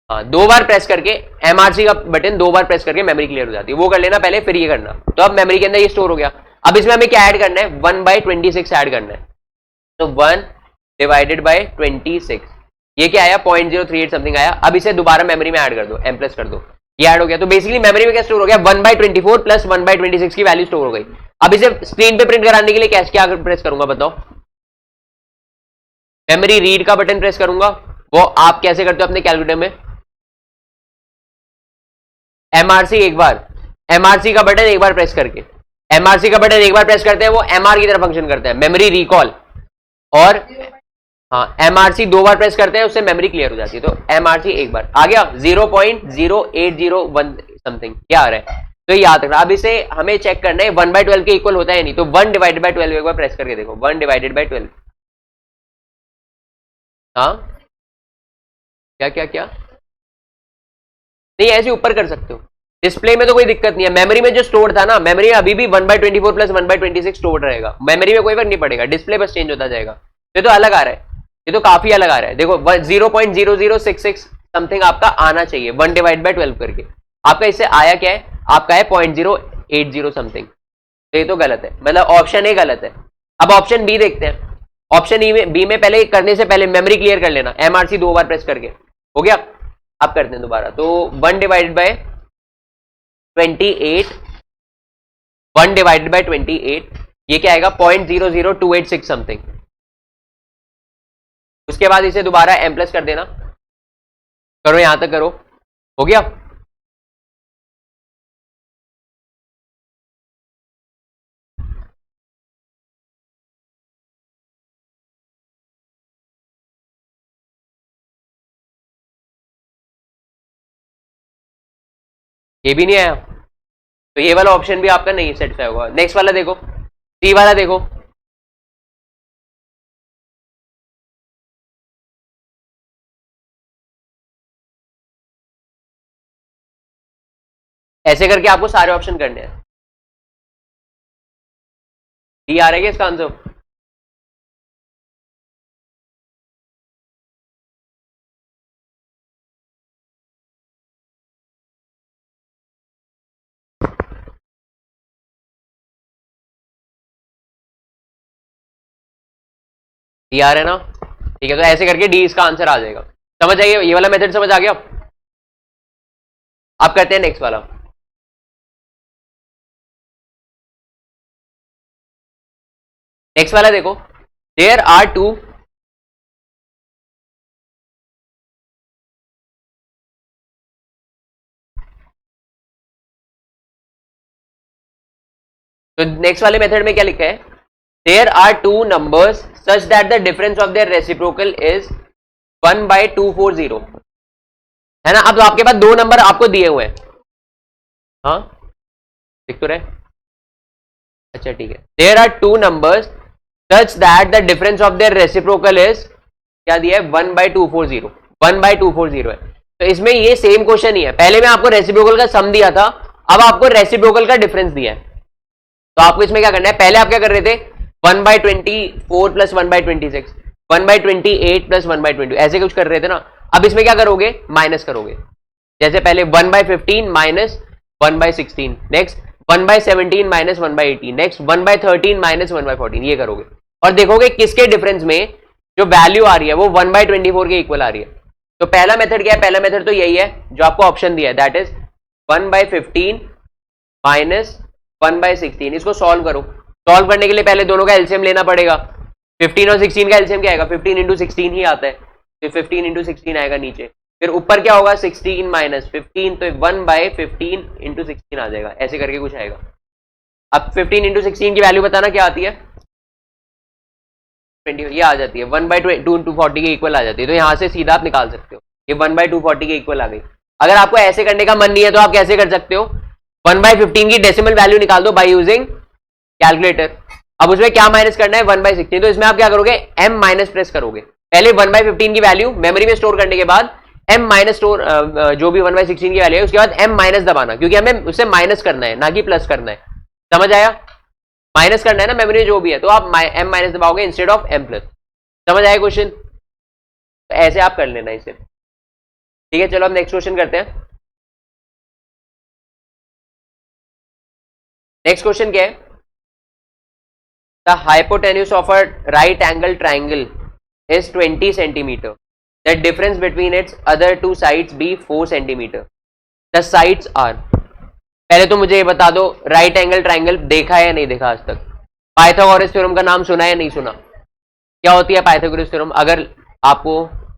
हाँ, 2 बार प्रेस करके, एमआरसी का बटन 2 बार प्रेस करके मेमोरी क्लियर हो जाती है। वो कर लेना पहले, फिर ये करना। तो अब मेमोरी के अंदर ये स्टोर हो गया। अब इसमें हमें क्या ऐड करना है? 1/26 ऐड करना है। तो 1 डिवाइडेड बाय 26, ये क्या आया? 0.038 समथिंग आया। अब इसे दोबारा मेमोरी में ऐड कर दो, एम प्लस कर दो, ये ऐड हो गया। तो बेसिकली मेमोरी में क्या स्टोर हो गया? 1/24 प्लस 1/26 की वैल्यू स्टोर हो गई। अब इसे स्क्रीन पे प्रिंट कराने के लिए क्या प्रेस करूंगा बताओ? मेमोरी रीड का बटन प्रेस करूंगा। वो आप कैसे करते हो अपने कैलकुलेटर में? एमआरसी एक बार, एमआरसी का बटन एक बार प्रेस करके, एमआरसी का बटन एक बार प्रेस करते हैं, वो एमआर की तरह फंक्शन करता है, मेमोरी रिकॉल। और हाँ, एमआरसी 2 बार प्रेस करते हैं, उससे मेमोरी क्लियर हो जाती है। तो एमआरसी एक बार आ गया। 0.0801 समथिंग क्या आ रहा है? तो याद रखना। अब इसे हमें चेक करना है 1/12 के इक्वल होता है नहीं। तो 1/12 एक बार प्रेस करके देखो, 1/12। हाँ, क्या क्या क्या? नहीं, ऐसे ऊपर कर सकते हो। डिस्प्ले में तो कोई दिक्कत नहीं है। मेमोरी में जो स्टोर था ना, मेमोरी में अभी भी 1/24 प्लस 1/26 स्टोर रहेगा। मेमोरी में कोई फर्क नहीं पड़ेगा, डिस्प्ले बस चेंज होता जाएगा। ये तो अलग आ रहा है, ये तो काफी अलग आ रहा है। देखो 0.0066 समथिंग आपका आना चाहिए 1/12 करके। आपका इससे आया क्या है? आपका है 0.080 समथिंग। तो ये तो गलत है, मतलब ऑप्शन ए गलत है। अब ऑप्शन बी देखते हैं। ऑप्शन बी में पहले करने से पहले मेमोरी क्लियर कर लेना, एमआरसी 2 बार प्रेस करके। हो गया? अब करते हैं दोबारा। तो 1/28, 1/28, ये क्या आएगा? 0.00286 समथिंग। उसके बाद इसे दोबारा एम प्लस कर देना। करो, यहां तक करो। हो गया? ये भी नहीं आया, तो ये वाला ऑप्शन भी आपका नहीं सेटिस्फाई होगा। नेक्स्ट वाला देखो, सी वाला देखो। ऐसे करके आपको सारे ऑप्शन करने हैं। डी आ रहा है इसका आंसर? डी आ रहा है ना? ठीक है, तो ऐसे करके डी इसका आंसर आ जाएगा। समझ आइए, ये वाला मेथड समझ आ गया। आप करते हैं नेक्स्ट वाला। नेक्स्ट वाला देखो, देयर आर टू, तो नेक्स्ट वाले मेथड में क्या लिखा है? There are two numbers such that the difference of their reciprocal is 1/240, है ना? अब तो आपके पास 2 नंबर आपको दिए हुए हैं। हाँ, लिख तो रहे। अच्छा ठीक है। There are two numbers such that the difference of their reciprocal is, क्या दिया है? 1/240, 1/240 है। तो इसमें ये सेम क्वेश्चन ही है। पहले में आपको रेसिप्रोकल का सम दिया था, अब आपको रेसिप्रोकल का डिफरेंस दिया है। तो आपको इसमें क्या करना है? पहले आप क्या कर रहे थे? 1/24 प्लस 1/26, 1/28 प्लस 1/20, ऐसे कुछ कर रहे थे ना। अब इसमें क्या करोगे? माइनस करोगे। जैसे पहले 1/15 minus 1/16, next 1/17 minus 1/18, next 1/13 minus 1/14, ये करोगे। और देखोगे किसके डिफरेंस में जो वैल्यू आ रही है वो 1/24 के इक्वल आ रही है। तो पहला मेथड क्या है? पहला मेथड तो यही है जो आपको ऑप्शन दिया है, दैट इज 1/15 माइनस 1/16। इसको सॉल्व करो। सॉल्व करने के लिए पहले दोनों का एलसीएम लेना पड़ेगा। 15 और 16 का एलसीएम क्या आएगा? 15 इंटू 16 ही आता है। तो 15 इंटू 16 आएगा नीचे, फिर ऊपर क्या होगा? 16 माइनस 15, तो 1/15 इंटू 16 आ जाएगा। ऐसे करके कुछ आएगा। अब 15 इंटू 16 की वैल्यू बताना क्या आती है? 20, ये आ जाती है 1/240 के इक्वल आ जाती है। तो यहां से सीधा आप निकाल सकते हो, ये 1/240 के इक्वल आ गई। अगर आपको ऐसे करने का मन नहीं है तो आप कैसे कर सकते हो? 1/15 की डेसिमल वैल्यू निकाल दो बाय यूजिंग कैलकुलेटर। अब उसमें क्या माइनस करना है? 1/16। तो इसमें आप क्या करोगे? m माइनस प्रेस करोगे। पहले 1/15 की वैल्यू मेमोरी में स्टोर करने के बाद m माइनस स्टोर जो भी 1/16 की वैल्यू है उसके बाद m माइनस दबाना, क्योंकि हमें उससे माइनस करना है ना कि प्लस करना है। समझ आया? माइनस करना है ना मेमोरी में जो भी है, तो आप m माइनस दबाओगे इंस्टेड ऑफ m प्लस। समझ आया क्वेश्चन? तो ऐसे आप कर लेना इसे। ठीक है, चलो अब नेक्स्ट क्वेश्चन करते हैं। नेक्स्ट क्वेश्चन क्या है? The hypotenuse of a right angle triangle is 20 centimeter. The difference between its other two sides be 4 centimeter. The sides are, पहले तो मुझे ये बता दो राइट एंगल ट्राइंगल देखा है या नहीं देखा आज तक? पाइथागोरस थ्योरम का नाम सुना है या नहीं सुना? क्या होती है पाइथागोरस थ्योरम? अगर आपको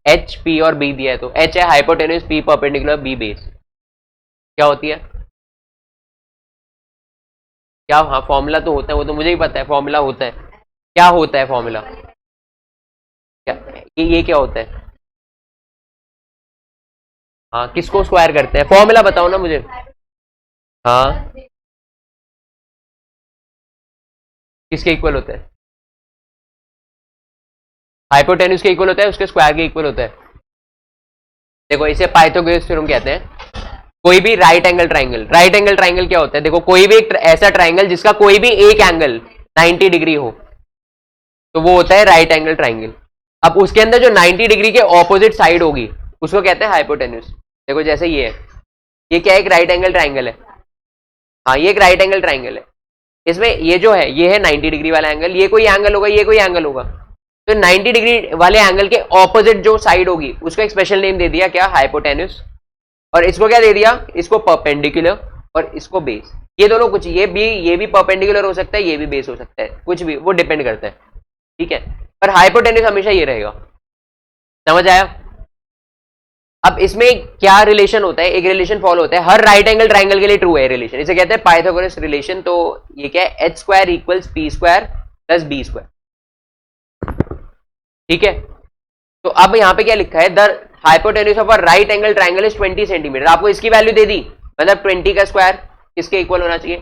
एच पी और बी दिया है तो एच है hypotenuse, P perpendicular, B base. क्या होती है? क्या? हाँ फॉर्मूला तो होता है, वो तो मुझे ही पता है फॉर्मूला होता है। क्या होता है फॉर्मूला? ये क्या होता है? हाँ किसको स्क्वायर करते हैं? फॉर्मूला बताओ ना मुझे। हाँ किसके इक्वल होता है? हाइपोटेन्यूज के इक्वल होता है, उसके स्क्वायर के इक्वल होता है। देखो इसे पाइथागोरस थ्योरम कहते हैं। कोई भी right angle triangle, right angle triangle क्या होता है? देखो कोई भी एक ऐसा ट्राइंगल जिसका कोई भी एक एंगल 90 डिग्री हो तो वो होता है राइट एंगल ट्राइंगल। अब उसके अंदर जो 90 डिग्री के ऑपोजिट साइड होगी उसको कहते हैं हाइपोटेन्यूज। देखो जैसे ये है, ये क्या है? एक राइट एंगल ट्राइंगल है। हाँ ये एक राइट एंगल ट्राइंगल है। इसमें ये जो है ये है 90 डिग्री वाला एंगल, ये कोई एंगल होगा, ये कोई एंगल होगा। तो 90 डिग्री वाले एंगल के ऑपोजिट जो साइड होगी उसको एक स्पेशल नेम दे दिया, क्या? हाइपोटेन्यूज। और इसको क्या दे दिया? इसको परपेंडिकुलर और इसको बेस। ये दोनों कुछ, ये भी परपेंडिकुलर हो सकता है, ये भी बेस हो सकता है, कुछ भी, वो डिपेंड करता है। ठीक है, पर हाइपोटेन्यूज हमेशा ये रहेगा। समझ आया? अब इसमें क्या रिलेशन होता है? एक रिलेशन फॉलो होता है हर राइट एंगल ट्राइंगल के लिए, ट्रू है रिलेशन, इसे कहते हैं पाइथागोरस रिलेशन। तो ये क्या है? H square equals P square plus B square. ठीक है, तो अब यहां पे क्या लिखा है? The hypotenuse of a right angle triangle is 20 centimetre. आपको इसकी वैल्यू दे दी, मतलब 20 का स्क्वायर किसके इक्वल होना चाहिए?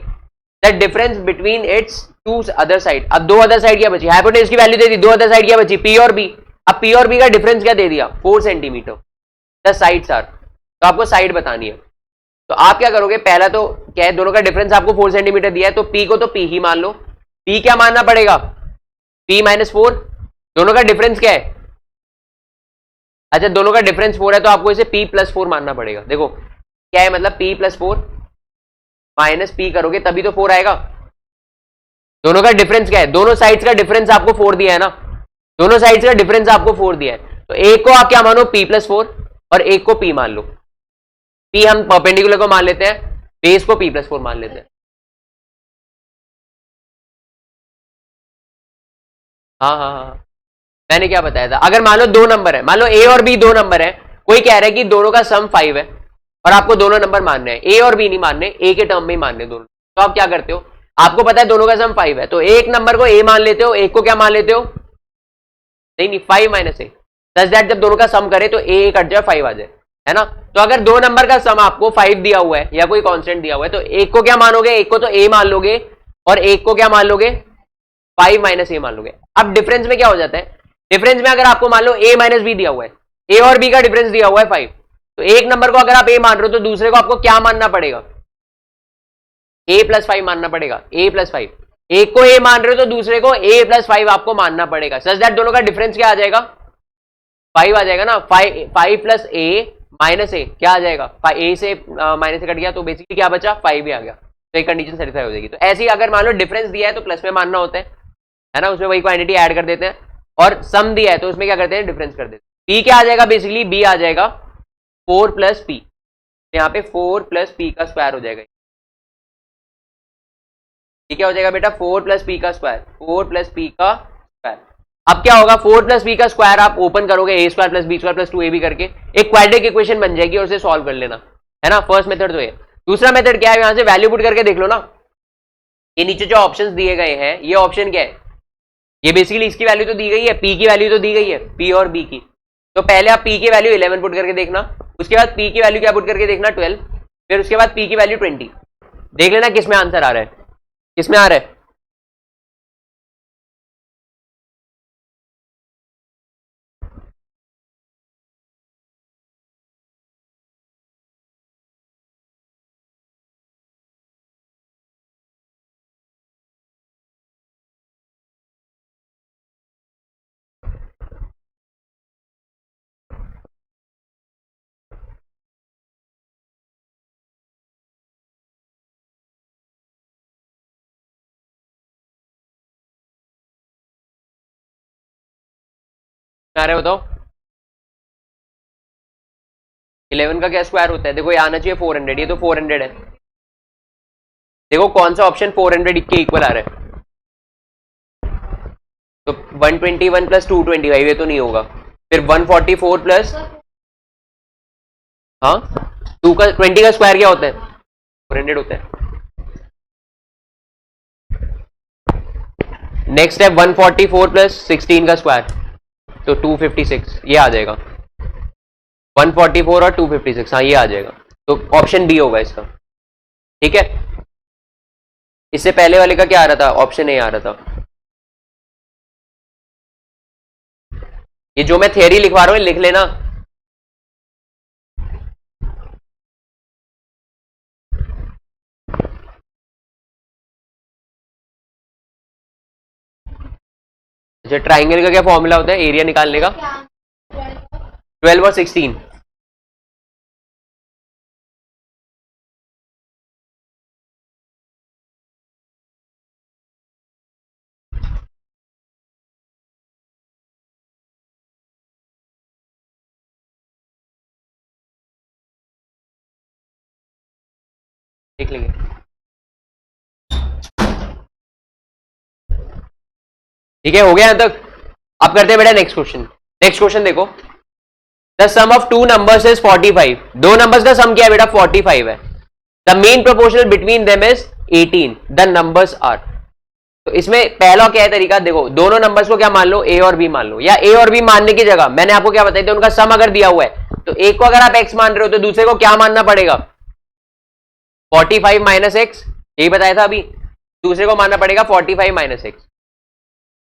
The difference between its two other side. अब दो अदर साइड क्या बची? हाइपोटेन्यूज की वैल्यू दे दी, दो अदर साइड क्या बची? पी और बी। अब पी और बी का डिफरेंस क्या दे दिया? 4 सेंटीमीटर। द साइड्स आर, तो आपको साइड बतानी है। तो आप क्या करोगे? पहला तो क्या है, दोनों का डिफरेंस आपको 4 सेंटीमीटर दिया है तो पी को तो पी ही मान लो। पी क्या मानना पड़ेगा? P minus 4। दोनों का डिफरेंस क्या है? अच्छा दोनों का डिफरेंस 4 है तो आपको इसे p प्लस 4 मानना पड़ेगा। देखो क्या है, मतलब p प्लस 4 माइनस p करोगे तभी तो 4 आएगा। दोनों का डिफरेंस क्या है? दोनों साइड्स का डिफरेंस आपको 4 दिया है ना, दोनों साइड्स का डिफरेंस आपको 4 दिया है, तो एक को आप क्या मानो? p प्लस 4 और एक को p मान लो। p हम परपेंडिकुलर को मान लेते हैं, बेस को p प्लस 4 मान लेते हैं। हाँ हाँ हाँ, मैंने क्या बताया था? अगर मान लो दो नंबर है, मान लो a और b दो नंबर है, कोई कह रहा है कि दोनों का सम 5 है और आपको दोनों नंबर मानने हैं, a और b नहीं मानने, a के टर्म में ही मानने दोनों, तो आप क्या करते हो? आपको पता है दोनों का सम 5 है तो एक नंबर को a मान लेते हो, एक को क्या मान लेते हो? नहीं नहीं, 5 माइनस ए, सच दैट जब दोनों का सम करे तो a कट जाए 5 आ जाए, है ना? तो अगर दो नंबर का सम आपको 5 दिया हुआ है या कोई कांस्टेंट दिया हुआ है तो एक को क्या मानोगे? एक को तो a मान लोगे और एक को क्या मान लोगे? 5 माइनस ए मान लोगे। अब डिफरेंस में क्या हो जाता है? डिफरेंस में अगर आपको मान लो a माइनस बी दिया हुआ है, a और b का डिफरेंस दिया हुआ है 5, तो एक नंबर को अगर आप a मान रहे हो तो दूसरे को आपको क्या मानना पड़ेगा? a प्लस 5 मानना पड़ेगा, a प्लस 5। एक को a मान रहे हो तो दूसरे को a प्लस 5 आपको मानना पड़ेगा, सच दैट दोनों का डिफरेंस क्या आ जाएगा? 5 आ जाएगा ना। 5 प्लस ए माइनस ए क्या आ जाएगा? ए से माइनस से कट गया तो बेसिकली क्या बचा? 5 ही आ गया, तो एक कंडीशन सेटिस्फाई हो जाएगी। तो ऐसे ही अगर मान लो डिफरेंस दिया है तो प्लस में मानना होता है ना, उसमें वही क्वांटिटी ऐड कर देते हैं, और सम दिया है तो उसमें क्या करते हैं? डिफरेंस कर देते हैं। पी क्या आ जाएगा? बेसिकली बी आ जाएगा 4 प्लस पी, यहाँ पे 4 प्लस पी का स्क्वायर हो जाएगा। ये क्या हो जाएगा बेटा? 4 प्लस पी का स्क्वायर, 4 प्लस पी का स्क्वायर। अब क्या होगा? 4 प्लस बी का स्क्वायर आप ओपन करोगे, a square plus B square plus 2ab करके एक क्वाड्रेटिक इक्वेशन बन जाएगी और उसे सॉल्व कर लेना, है ना? फर्स्ट मेथड तो ये। दूसरा मेथड क्या है? यहां से वैल्यू पुट करके देख लो ना, ये नीचे जो ऑप्शंस दिए गए हैं, ये ऑप्शन क्या है? ये बेसिकली इसकी वैल्यू तो दी गई है, पी की वैल्यू तो दी गई है, पी और बी की। तो पहले आप पी की वैल्यू 11 पुट करके देखना, उसके बाद पी की वैल्यू क्या पुट करके देखना? 12, फिर उसके बाद पी की वैल्यू 20। देख लेना किसमें आंसर आ रहा है, किसमें आ रहा है। आ रहा है बताओ, 11 का क्या स्क्वायर होता है? देखो ये आना चाहिए 400, ये तो 400 है। देखो कौन सा ऑप्शन 400 के इक्वल आ रहा है, तो 121 प्लस 225 ये तो नहीं होगा, फिर 144 प्लस, हाँ 2 का 20 का स्क्वायर क्या होता है? 400 होता है। नेक्स्ट है 144 प्लस 16 का स्क्वायर, तो 256 ये आ जाएगा। 144 और 256, हाँ ये आ जाएगा, तो ऑप्शन बी होगा इसका। ठीक है, इससे पहले वाले का क्या आ रहा था? ऑप्शन ए आ रहा था। ये जो मैं थियरी लिखवा रहा हूं लिख लेना। अच्छा, ट्राइंगल का क्या फॉर्मूला होता है एरिया निकालने का? 12 और 16। देख लेंगे। ठीक है, हो गया यहां तक। अब करते हैं बेटा नेक्स्ट क्वेश्चन। नेक्स्ट क्वेश्चन देखो, the sum of two numbers is 45। दो नंबर्स का सम क्या है बेटा? 45 है। The mean proportional between them is 18। The numbers are. तो इसमें पहला क्या है तरीका? देखो दोनों नंबर्स को क्या मान लो? ए और बी मान लो, या ए और बी मानने की जगह मैंने आपको क्या बताया था, उनका सम अगर दिया हुआ है तो एक को अगर आप एक्स मान रहे हो तो दूसरे को क्या मानना पड़ेगा? 45 माइनस एक्स, यही बताया था अभी। दूसरे को मानना पड़ेगा 45 माइनस एक्स।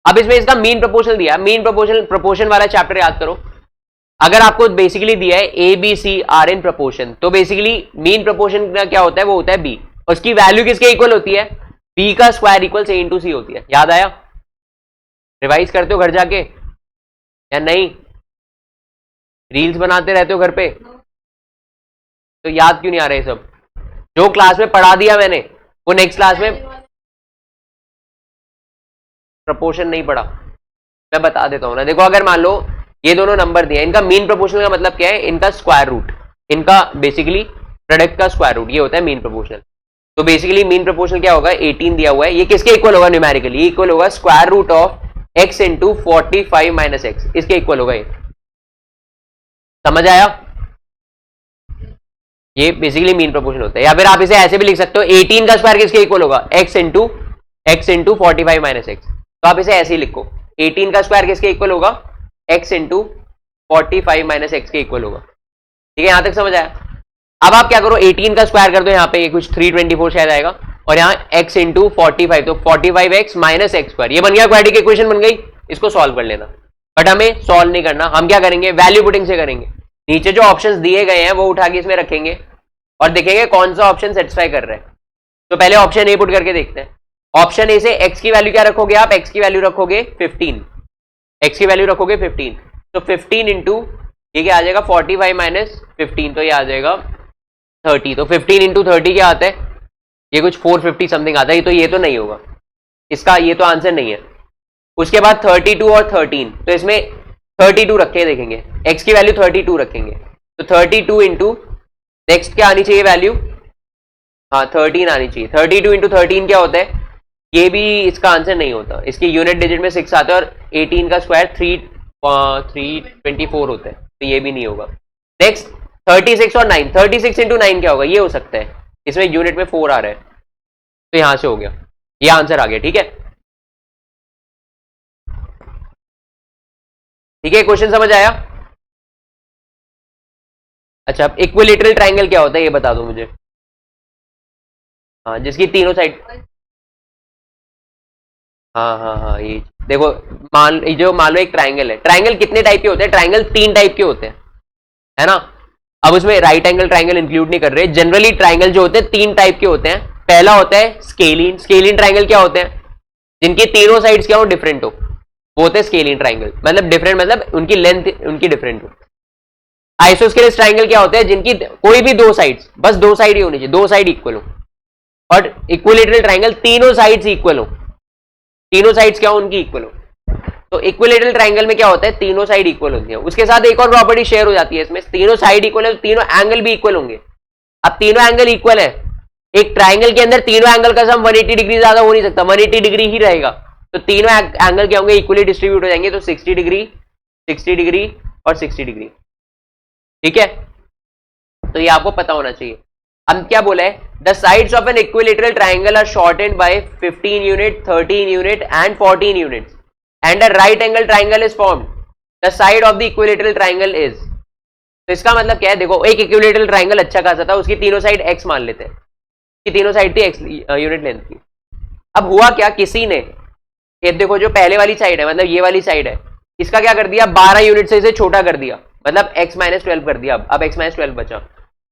अब इसमें इसका मीन प्रोपोर्शनल दिया, मीन प्रोपोर्शन वाला चैप्टर याद करो। अगर आपको बेसिकली दिया है a b c are in proportion, तो बेसिकली मीन प्रोपोर्शन का क्या होता है? वो होता है बी। उसकी वैल्यू किसके इक्वल होती है? बी का स्क्वायर इक्वल ए इंटू सी होती है। याद आया? रिवाइज करते हो घर जाके या नहीं? रील्स बनाते रहते हो घर पे, तो याद क्यों नहीं आ रहा है सब? जो क्लास में पढ़ा दिया मैंने वो नेक्स्ट क्लास में प्रोपोर्शन नहीं पढ़ा, मैं बता देता हूं ना। देखो अगर मान लो ये दोनों नंबर दिए, इनका मीन प्रोपोर्शनल का मतलब क्या है? इनका स्क्वायर रूट, इनका बेसिकली प्रोडक्ट का स्क्वायर रूट, ये होता है मीन प्रोपोर्शनल। तो बेसिकली मीन प्रोपोर्शनल क्या होगा? 18 दिया हुआ है, ये किसके इक्वल होगा न्यूमेरिकली? इक्वल होगा square root of x into 45 minus x, इसके इक्वल होगा ये। समझ आया? ये बेसिकली मीन प्रोपोर्शन होता है। या फिर आप इसे ऐसे भी लिख सकते हो, 18 का स्क्वायर किसके इक्वल होगा? X into 45 minus x. तो आप इसे ऐसे ही लिखो, 18 का स्क्वायर किसके इक्वल होगा? एक्स इंटू 45 माइनस एक्स के इक्वल होगा। ठीक है, यहां तक समझ आया? अब आप क्या करो, 18 का स्क्वायर कर दो, यहाँ पे ये कुछ 324 शायद आएगा, और यहाँ x इंटू 45, तो 45x माइनस एक्स स्क्वायर, ये बन गया क्वाड्रेटिक इक्वेशन बन गई। इसको सॉल्व कर लेना, बट हमें सॉल्व नहीं करना, हम क्या करेंगे? वैल्यू पुटिंग से करेंगे। नीचे जो ऑप्शंस दिए गए हैं वो उठा के इसमें रखेंगे और देखेंगे कौन सा ऑप्शन सेटिस्फाई कर रहा है। तो पहले ऑप्शन ए पुट करके देखते हैं। ऑप्शन ए से x की वैल्यू क्या रखोगे आप? x की वैल्यू रखोगे 15, x की वैल्यू रखोगे 15, तो 15 इंटू ये क्या आ जाएगा? 45 माइनस 15, तो ये आ जाएगा 30। तो 15 इंटू 30 क्या आता है? ये कुछ 450 समथिंग आता है, तो ये तो नहीं होगा इसका, ये तो आंसर नहीं है। उसके बाद 32 और 13, तो इसमें 32 रखे देखेंगे, x की वैल्यू 32 रखेंगे, तो 32 इंटू नेक्स्ट क्या आनी चाहिए वैल्यू? हाँ 13 आनी चाहिए। 32 इंटू 13 क्या होता है? ये भी इसका आंसर नहीं होता, इसके यूनिट डिजिट में 6 आता है, और 18 का स्क्वायर 324 होता है, तो ये भी नहीं होगा। नेक्स्ट 36 और 9, 36 इंटू 9 क्या होगा? ये हो सकता है, इसमें यूनिट में 4 आ रहा है, तो यहां से हो गया, ये आंसर आ गया। ठीक है, ठीक है, क्वेश्चन समझ आया? अच्छा, अब इक्विलेटरल ट्राइंगल क्या होता है ये बता दो मुझे। हाँ, जिसकी तीनों साइड, हाँ हाँ हाँ, ये देखो, मान लो एक ट्राइंगल है। ट्राइंगल कितने टाइप के होते हैं? ट्राइंगल 3 टाइप के होते हैं, है ना? अब उसमें राइट एंगल ट्राइंगल इंक्लूड नहीं कर रहे। जनरली ट्राइंगल जो होते हैं 3 टाइप के होते हैं। पहला होता है स्केलिन। स्केलिन ट्राइंगल क्या होते हैं? जिनकी तीनों साइड्स क्या हो? डिफरेंट हो, वो होते हैं स्केलिन ट्राइंगल। मतलब डिफरेंट मतलब उनकी लेंथ उनकी डिफरेंट हो। आइसोस्केलेस ट्राइंगल क्या होते हैं? जिनकी कोई भी 2 साइड्स, बस 2 साइड ही होनी चाहिए, 2 साइड इक्वल हो। और इक्विलेटरल ट्राइंगल तीनों साइड्स इक्वल हो, तीनों साइड्स क्या हो? उनकी इक्वल हो। तो इक्विलेटरल ट्राइंगल में क्या होता है, तीनों साइड इक्वल होती है। उसके साथ एक और प्रॉपर्टी शेयर हो जाती है इसमें, तीनों साइड इक्वल है तो तीनों एंगल भी इक्वल होंगे। अब तीनों एंगल इक्वल है, एक ट्राइंगल के अंदर तीनों एंगल का सम 180 डिग्री ज्यादा हो नहीं सकता, 180 डिग्री ही रहेगा। तो तीनों एंगल क्या होंगे, इक्वली डिस्ट्रीब्यूट हो जाएंगे। तो 60 डिग्री, 60 डिग्री और 60 डिग्री। ठीक है, तो ये आपको पता होना चाहिए। हम क्या बोला है, the sides of an equilateral triangle are shortened by 15 unit, 13 unit and 14 units and a right angle triangle is formed. The side of the equilateral triangle is. तो इसका मतलब क्या है, देखो एक इक्विलेटरल ट्राइंगल अच्छा खासा था, उसकी तीनों साइड एक्स मान लेते हैं, कि तीनों साइड थी एक्स यूनिट लेंथ की। अब हुआ क्या, किसी ने ये देखो जो पहले वाली साइड है, मतलब ये वाली साइड है, इसका क्या कर दिया, 12 यूनिट से इसे छोटा कर दिया, मतलब x माइनस 12 कर दिया। अब x माइनस 12 बचा।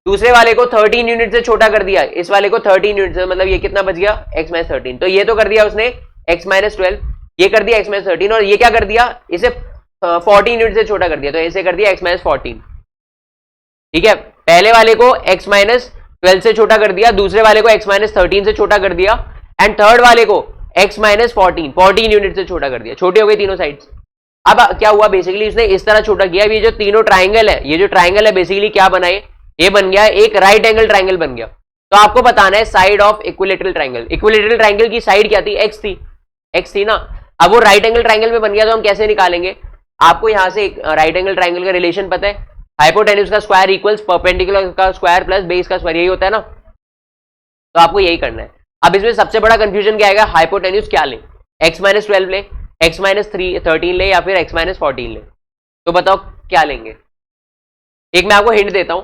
दूसरे वाले को 13 यूनिट से छोटा कर दिया, इस वाले को 13 यूनिट से, मतलब ये कितना बच गया, x माइनस 13। तो ये तो कर दिया उसने x माइनस 12, ये कर दिया x माइनस 13, और ये क्या कर दिया, इसे 14 यूनिट से छोटा कर दिया, तो इसे कर दिया x माइनस 14। ठीक है, पहले वाले को x माइनस 12 से छोटा कर दिया, दूसरे वाले को x माइनस 13 से छोटा कर दिया, एंड थर्ड वाले को x माइनस 14 यूनिट से छोटा कर दिया। छोटे हो गए तीनों साइड्स। अब क्या हुआ, बेसिकली इसने इस तरह छोटा किया। ये जो तीनों ट्राइंगल है, ये जो ट्राइंगल है बेसिकली क्या बनाए, ये बन गया एक राइट एंगल ट्राइंगल बन गया। तो आपको बताना है side of equilateral triangle. Equilateral triangle की साइड क्या थी, एक्स थी, एक्स थी ना। अब वो राइट एंगल ट्राइंगल में बन गया, तो हम कैसे निकालेंगे, आपको यहां से राइट एंगल ट्राइंगल का रिलेशन पता है, हाइपोटेन्यूज का स्क्वायर इक्वल्स परपेंडिकुलर का स्क्वायर प्लस बेस का स्क्वायर, यही होता है ना। तो आपको यही करना है। अब इसमें सबसे बड़ा कंफ्यूजन क्या आएगा, हाइपोटेन्यूज क्या लें, x माइनस 12 ले, x माइनस 13 ले, या फिर x माइनस 14 ले। तो बताओ क्या लेंगे। एक मैं आपको हिंट देता हूं,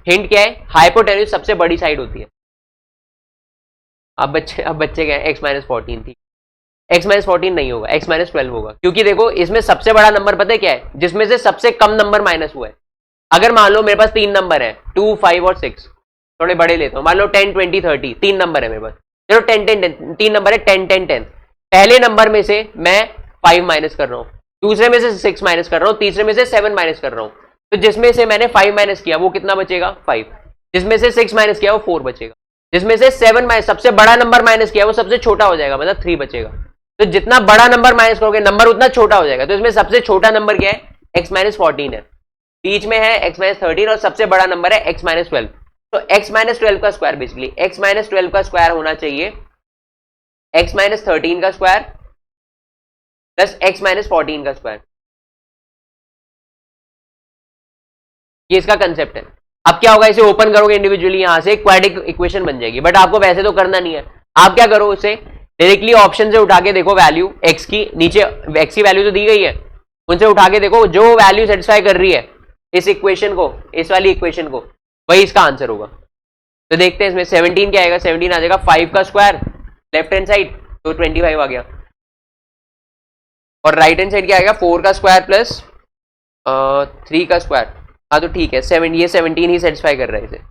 हिंट क्या है, हाइपोटेन्यूज सबसे बड़ी साइड होती है। अब बच्चे क्या है, x माइनस 14 थी, x माइनस 14 नहीं होगा, x माइनस 12 होगा, क्योंकि देखो इसमें सबसे बड़ा नंबर पता है क्या है, जिसमें से सबसे कम नंबर माइनस हुआ है। अगर मान लो मेरे पास 3 नंबर है, 2, 5 और 6, थोड़े बड़े लेता हूं, मान लो 10, 20, 30, 3 नंबर है मेरे पास। चलो 10, 10, 10, 3 नंबर है, 10, 10, 10। पहले नंबर में से मैं 5 माइनस कर रहा हूं, दूसरे में से 6 माइनस कर रहा हूं, तीसरे में से 7 माइनस कर रहा हूं। तो जिसमें से मैंने 5 माइनस किया वो कितना बचेगा, 5। जिसमें से 6 माइनस किया वो 4 बचेगा। जिसमें से 7 माइनस, सबसे बड़ा नंबर माइनस किया वो सबसे छोटा हो जाएगा, मतलब 3 बचेगा। तो जितना बड़ा नंबर माइनस करोगे नंबर उतना छोटा हो जाएगा। तो इसमें सबसे छोटा नंबर क्या है, x माइनस 14 है, बीच में है x माइनस 13, और सबसे बड़ा नंबर है x माइनस 12। तो x माइनस 12 का स्क्वायर, बेसिकली x माइनस 12 का स्क्वायर होना चाहिए x माइनस 13 का स्क्वायर प्लस x माइनस 14 का स्क्वायर। ये इसका कंसेप्ट है। अब क्या होगा, इसे ओपन करोगे इंडिविजुअली, यहां से क्वाड्रेटिक इक्वेशन बन जाएगी। बट आपको वैसे तो करना नहीं है, आप क्या करो, उसे डायरेक्टली ऑप्शन से उठा के देखो वैल्यू x की, नीचे x की वैल्यू तो दी गई है, उनसे उठा के देखो जो वैल्यू सेटिस्फाई कर रही है इस इक्वेशन को, इस वाली इक्वेशन को, वही इसका आंसर होगा। तो देखते हैं इसमें 17 क्या आएगा, 17 आ जाएगा 5 का स्क्वायर लेफ्ट हैंड साइड, तो 25 आ गया, और राइट हैंड साइड क्या आएगा, 4 का स्क्वायर प्लस 3 का स्क्वायर। हाँ तो ठीक है, ये 17 ही सेटिस्फाई कर रहा है इसे,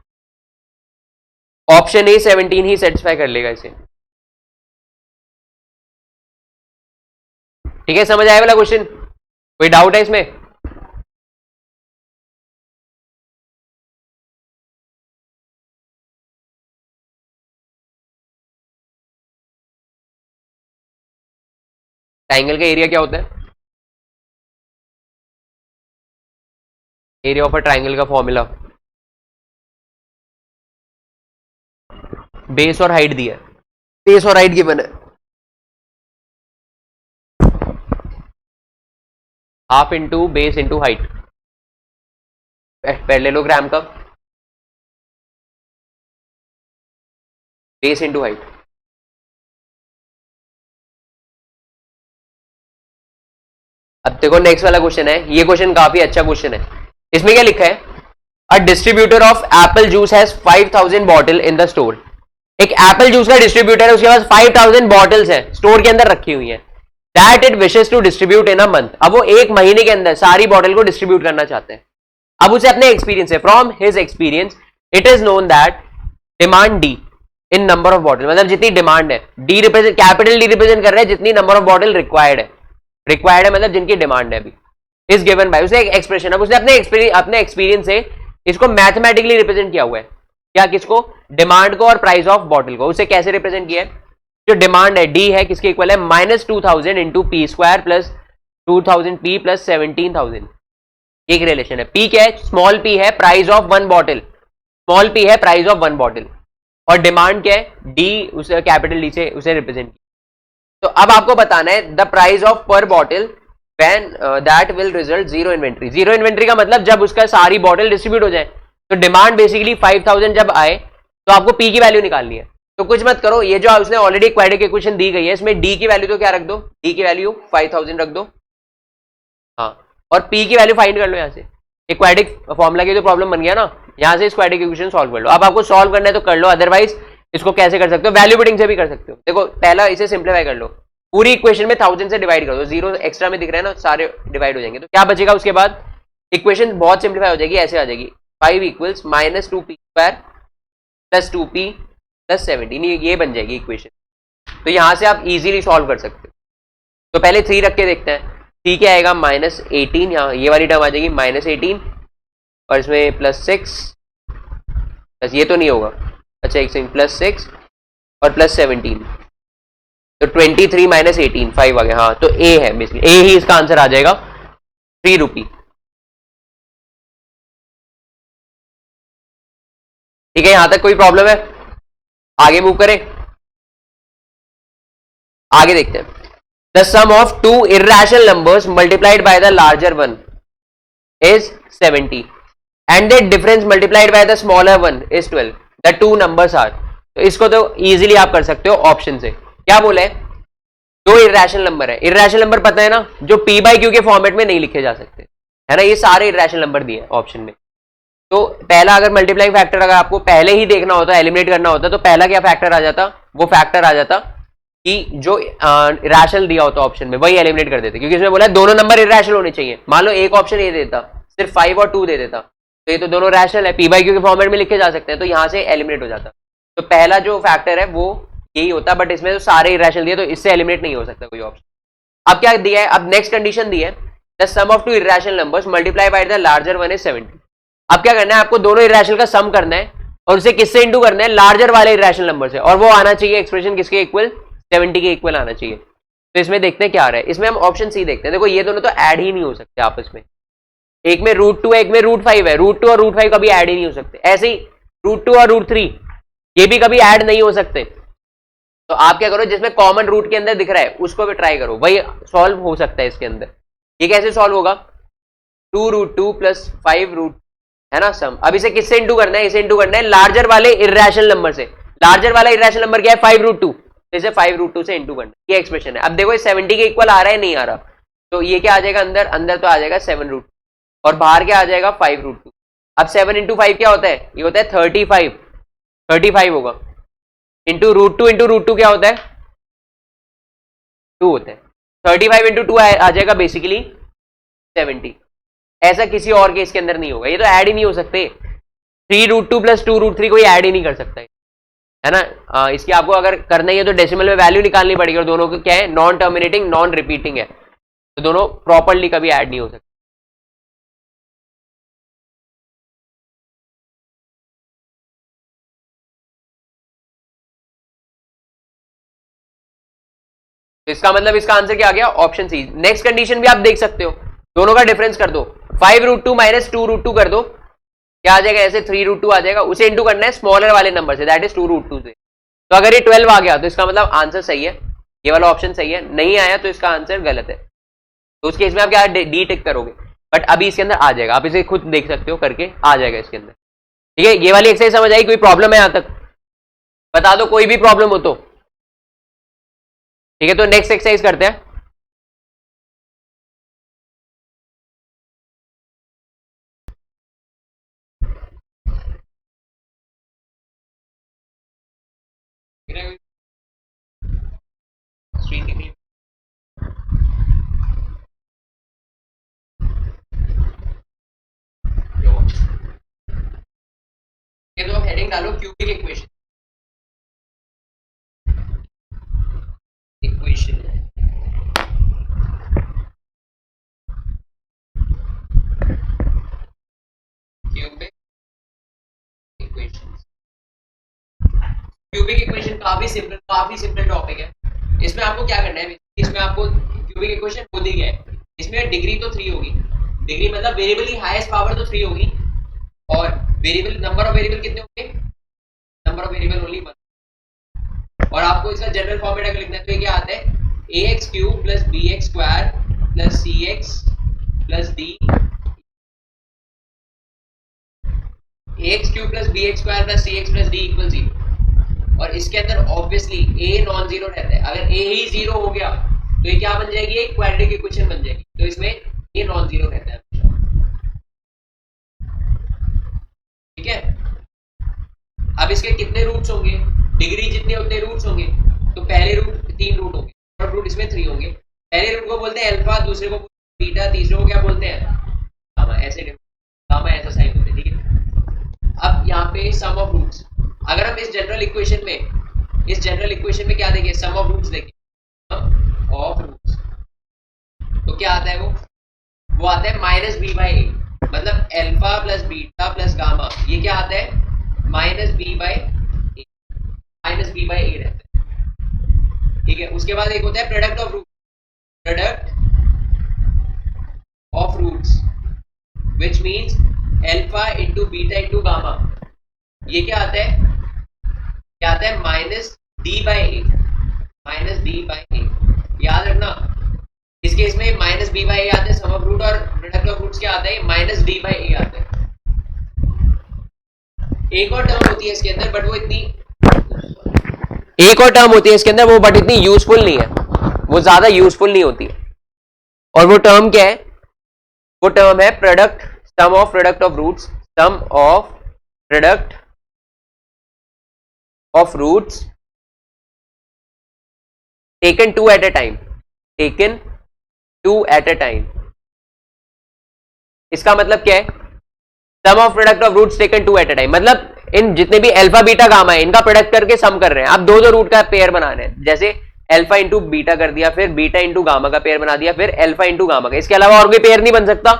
ऑप्शन ए 17 ही सेटिस्फाई कर लेगा इसे। ठीक है, समझ आया वाला क्वेश्चन, कोई डाउट है इसमें। ट्राइंगल का एरिया क्या होता है, एरिया ऑफ अ ट्राइंगल का फॉर्मूला, बेस और हाइट दिया है, बेस और हाइट गिवन है, half into base into height, parallelogram का बेस इंटू हाइट। अब देखो नेक्स्ट वाला क्वेश्चन है, ये क्वेश्चन काफी अच्छा क्वेश्चन है। इसमें क्या लिखा है, अ distributor of Apple juice has 5000 bottle in the store. एक एप्पल जूस का डिस्ट्रीब्यूटर है, उसके पास 5000 बॉटल्स है स्टोर के अंदर रखी हुई है, that it wishes to distribute in a month. अब वो एक महीने के अंदर सारी बॉटल को डिस्ट्रीब्यूट करना चाहते हैं। अब उसे अपने एक्सपीरियंस है, from his experience it is known that demand D in number of bottle, मतलब जितनी डिमांड है, D represent, capital D represent कर रहा है जितनी नंबर ऑफ बॉटल रिक्वायर्ड है, मतलब जिनकी डिमांड है अभी, इज गिवन बाय, उसने एक एक्सप्रेशन, अब उसने अपने एक्सपीरियंस से इसको मैथमेटिकली रिप्रेजेंट किया हुआ है, क्या, किसको, डिमांड को और प्राइस ऑफ बॉटल को। उसे कैसे रिप्रेजेंट किया है, जो डिमांड है डी है किसके इक्वल है, -2000 into P square plus 2000 p plus 17,000, एक रिलेशन है। p क्या है? स्मॉल p है price of one bottle, small p है प्राइस ऑफ वन बॉटल, और डिमांड क्या है? d, उसे कैपिटल डी से उसे रिप्रेजेंट। तो अब आपको बताना है द प्राइस ऑफ पर bottle when that will result zero inventory. Zero inventory का मतलब जब उसका सारी बॉटल डिस्ट्रीब्यूट हो जाए। तो डिमांड बेसिकली 5000 जब आए तो आपको p की वैल्यू निकालनी है। तो कुछ मत करो, ये जो उसने ऑलरेडी क्वाड्रेटिक इक्वेशन दी गई है इसमें d की वैल्यू तो क्या रख दो? d की वैल्यू 5000 रख दो, हाँ, और p की वैल्यू फाइंड कर लो यहाँ से। एक क्वाड्रेटिक फॉर्मूला की तो प्रॉब्लम बन गया ना, यहाँ से इस क्वाड्रेटिक इक्वेशन सॉल्व कर लो। अब आपको सॉल्व करना है तो कर लो, अदरवाइज इसको कैसे कर सकते हो? वैल्यू पुटिंग से भी कर सकते हो। देखो पहला इसे सिंप्लीफाई कर लो, पूरी इक्वेशन में 1000 से डिवाइड कर दो, जीरो एक्स्ट्रा में दिख रहा है ना, सारे डिवाइड हो जाएंगे। तो क्या बचेगा उसके बाद? इक्वेशन बहुत सिंप्लीफाई हो जाएगी, ऐसे आ जाएगी 5 equals minus 2p square plus 2p plus 17, ये बन जाएगी इक्वेशन। तो यहां से आप इजीली सॉल्व कर सकते हो। तो पहले 3 रख के देखते हैं। ठीक है, आएगा माइनस 18, यहाँ ये वाली टर्म आ जाएगी माइनस 18, और इसमें प्लस 6, प्लस ये तो नहीं होगा, अच्छा एक सेकंड, प्लस 6 और प्लस 17, तो 23 माइनस 18 5 आ गया। हाँ, तो ए है बेसिकली, ए ही इसका आंसर आ जाएगा, 3 रुपी। ठीक है, यहां तक कोई प्रॉब्लम है? आगे मूव करें, आगे देखते हैं। The sum of two irrational numbers multiplied by the larger one is 70 and the difference multiplied by the smaller one is 12, the two numbers are. तो इसको तो इजीली आप कर सकते हो ऑप्शन से। क्या बोला है? दो इर्रेशनल नंबर है। इर्रेशनल नंबर पता है ना, जो p बाई क्यू के फॉर्मेट में नहीं लिखे जा सकते, है ना, ये सारे इर्रेशनल नंबर दिए हैं ऑप्शन में। तो पहला अगर मल्टीप्लाइंग फैक्टर अगर आपको पहले ही देखना होता, एलिमिनेट करना होता, तो पहला क्या फैक्टर आ जाता? वो फैक्टर आ जाता कि जो इरेशनल दिया होता ऑप्शन में वही एलिमिनेट कर देते, क्योंकि इसमें बोला दोनों नंबर इरेशनल होने चाहिए। मान लो एक ऑप्शन ये देता सिर्फ 5 और 2 दे देता, तो ये तो दोनों रैशनल है, p बाई क्यू के फॉर्मेट में लिखे जा सकते हैं, तो यहां से एलिमिनेट हो जाता। तो पहला जो फैक्टर है वो यही होता, बट इसमें तो सारे इरेशनल दिए, तो इससे एलिमिनेट नहीं हो सकता कोई ऑप्शन। अब क्या दिया है? अब नेक्स्ट कंडीशन दी है, the sum of two irrational numbers multiply by the larger one is 70। अब क्या करना है? आपको दोनों इरेशनल का सम करना है और उसे किससे इंटू करना है? लार्जर वाले इरेशनल नंबर से, और वो आना चाहिए एक्सप्रेशन किसके इक्वल? 70 के इक्वल आना चाहिए। तो इसमें देखते हैं क्या आ रहा है। इसमें हम ऑप्शन सी देखते हैं। देखो ये दोनों तो ऐड ही नहीं हो सकते आपस में, एक में √2 है, एक में √5 है। √2 और √5 कभी ऐड ही नहीं हो सकते। ऐसे ही √2 और √3 ये भी कभी ऐड नहीं हो सकते। तो आप क्या करो, जिसमें कॉमन रूट के अंदर दिख रहा है उसको भी ट्राई करो, वही सॉल्व हो सकता है इसके अंदर। ये कैसे सॉल्व होगा? 2√2 प्लस 5 है ना सम। अब इसे किससे इंटू करना है? इसे इंटू करना है लार्जर वाले इरेशनल नंबर से। लार्जर वाला इरेशनल नंबर क्या है? 5√2, तो इसे 5√2 से इंटू करना है। ये एक्सप्रेशन है। अब देखो 70 के इक्वल आ रहा है, नहीं आ रहा, तो ये क्या आ जाएगा अंदर? अंदर तो आ जाएगा 7√2 और बाहर क्या आ जाएगा? 5√2। अब 7 इंटू 5 क्या होता है? ये होता है 35 होगा, इंटू √2 क्या होता है? 2 होता है। 35 इंटू 2 आ जाएगा बेसिकली 70। ऐसा किसी और केस के अंदर नहीं होगा, ये तो ऐड ही नहीं हो सकते। 3√2 प्लस 2√3 कोई ऐड ही नहीं कर सकता है ना। इसकी आपको अगर करना ही है तो डेसिमल में वैल्यू निकालनी पड़ेगी, और दोनों को क्या है? नॉन टर्मिनेटिंग नॉन रिपीटिंग है, तो दोनों प्रॉपरली कभी ऐड नहीं हो सकते। तो इसका मतलब इसका आंसर क्या आ गया? Option C. नेक्स्ट कंडीशन भी आप देख सकते हो, दोनों का डिफरेंस कर दो, 5√2 माइनस 2√2 कर दो, क्या आ जाएगा? ऐसे 3√2 आ जाएगा। उसे इंटू करना है स्मॉलर वाले नंबर से, दैट इज 2√2 से। तो अगर ये 12 आ गया तो इसका मतलब आंसर सही है, ये वाला ऑप्शन सही है। नहीं आया तो इसका आंसर गलत है। तो उस केस में आप क्या डी टिक करोगे, बट अभी इसके अंदर आ जाएगा, आप इसे खुद देख सकते हो करके, आ जाएगा इसके अंदर। ठीक है, ये वाली एक्सरसाइज समझ आई? कोई प्रॉब्लम है यहां तक? बता दो कोई भी प्रॉब्लम हो तो। ठीक है, तो नेक्स्ट एक्सरसाइज करते हैं। ये तो आप हेडिंग डालो क्यूबिक इक्वेशन। क्यूबिक इक्वेशन काफी सिंपल टॉपिक है। इसमें आपको क्या करना है? इसमें आपको क्यूबिक इक्वेशन खुद ही है, इसमें डिग्री तो 3 होगी, डिग्री मतलब वेरिएबल की हाईएस्ट पावर तो 3 होगी, और वेरिएबल नंबर ऑफ वेरिएबल कितने होंगे, नंबर ऑफ वेरिएबल ओनली 1। और आपको इसका जनरल फॉर्मेट अगर लिखना है तो ये क्या आता है, ax cube plus bx square plus cx plus d, ax cube plus bx square plus cx plus d equal 0। और इसके अंदर ऑब्वियसली a नॉन जीरो रहता है, अगर a ही जीरो हो गया तो ये क्या बन जाएगी, एक क्वाड्रेटिक इक्वेशन बन जाएगी, तो इसमें a नॉन जीरो रहता है, ठीक है। अब इसके कितने रूट्स होंगे, डिग्री जितने उतने रूट्स होंगे, तो पहले रूट 3 रूट होंगे और रूट इसमें 3 होंगे। पहले रूट को बोलते हैं अल्फा, दूसरे को बीटा, तीसरे को क्या बोलते हैं, गामा, ऐसे गामा ऐसा साइन होते हैं, ठीक है। अब यहाँ पे सम ऑफ रूट्स, अगर हम इस जनरल इक्वेशन में क्या देंगे, सम ऑफ रूट्स देंगे, सम ऑफ रूट्स, तो क्या आता है वो आता है माइनस बी बाई ए, मतलब alpha plus beta plus gamma, ये क्या आता है माइनस बी बाई ए रहता है, ठीक है। उसके बाद एक होता है product of roots which means alpha into beta into gamma, ये क्या आता है माइनस डी बाई ए, याद रखना। इस केस में माइनस बी बाई ए आता है सम ऑफ रूट, और प्रोडक्ट ऑफ रूट्स क्या आता है, माइनस डी बाई ए आता है। एक और टर्म होती है इसके अंदर, बट वो इतनी यूजफुल नहीं है, वो ज्यादा यूजफुल नहीं होती है। और वो टर्म क्या है, वो टर्म है sum of product of roots taken two at a time. इसका मतलब क्या है, sum of product of roots taken two at a time, मतलब इन जितने भी अल्फा बीटा गामा है इनका प्रोडक्ट करके सम कर रहे हैं। आप दो रूट का पेयर बना रहे हैं, जैसे अल्फा इंटू बीटा कर दिया, फिर बीटा इंटू गामा का पेयर बना दिया, फिर अल्फा इंटू गामा का, इसके अलावा और कोई पेयर नहीं बन सकता,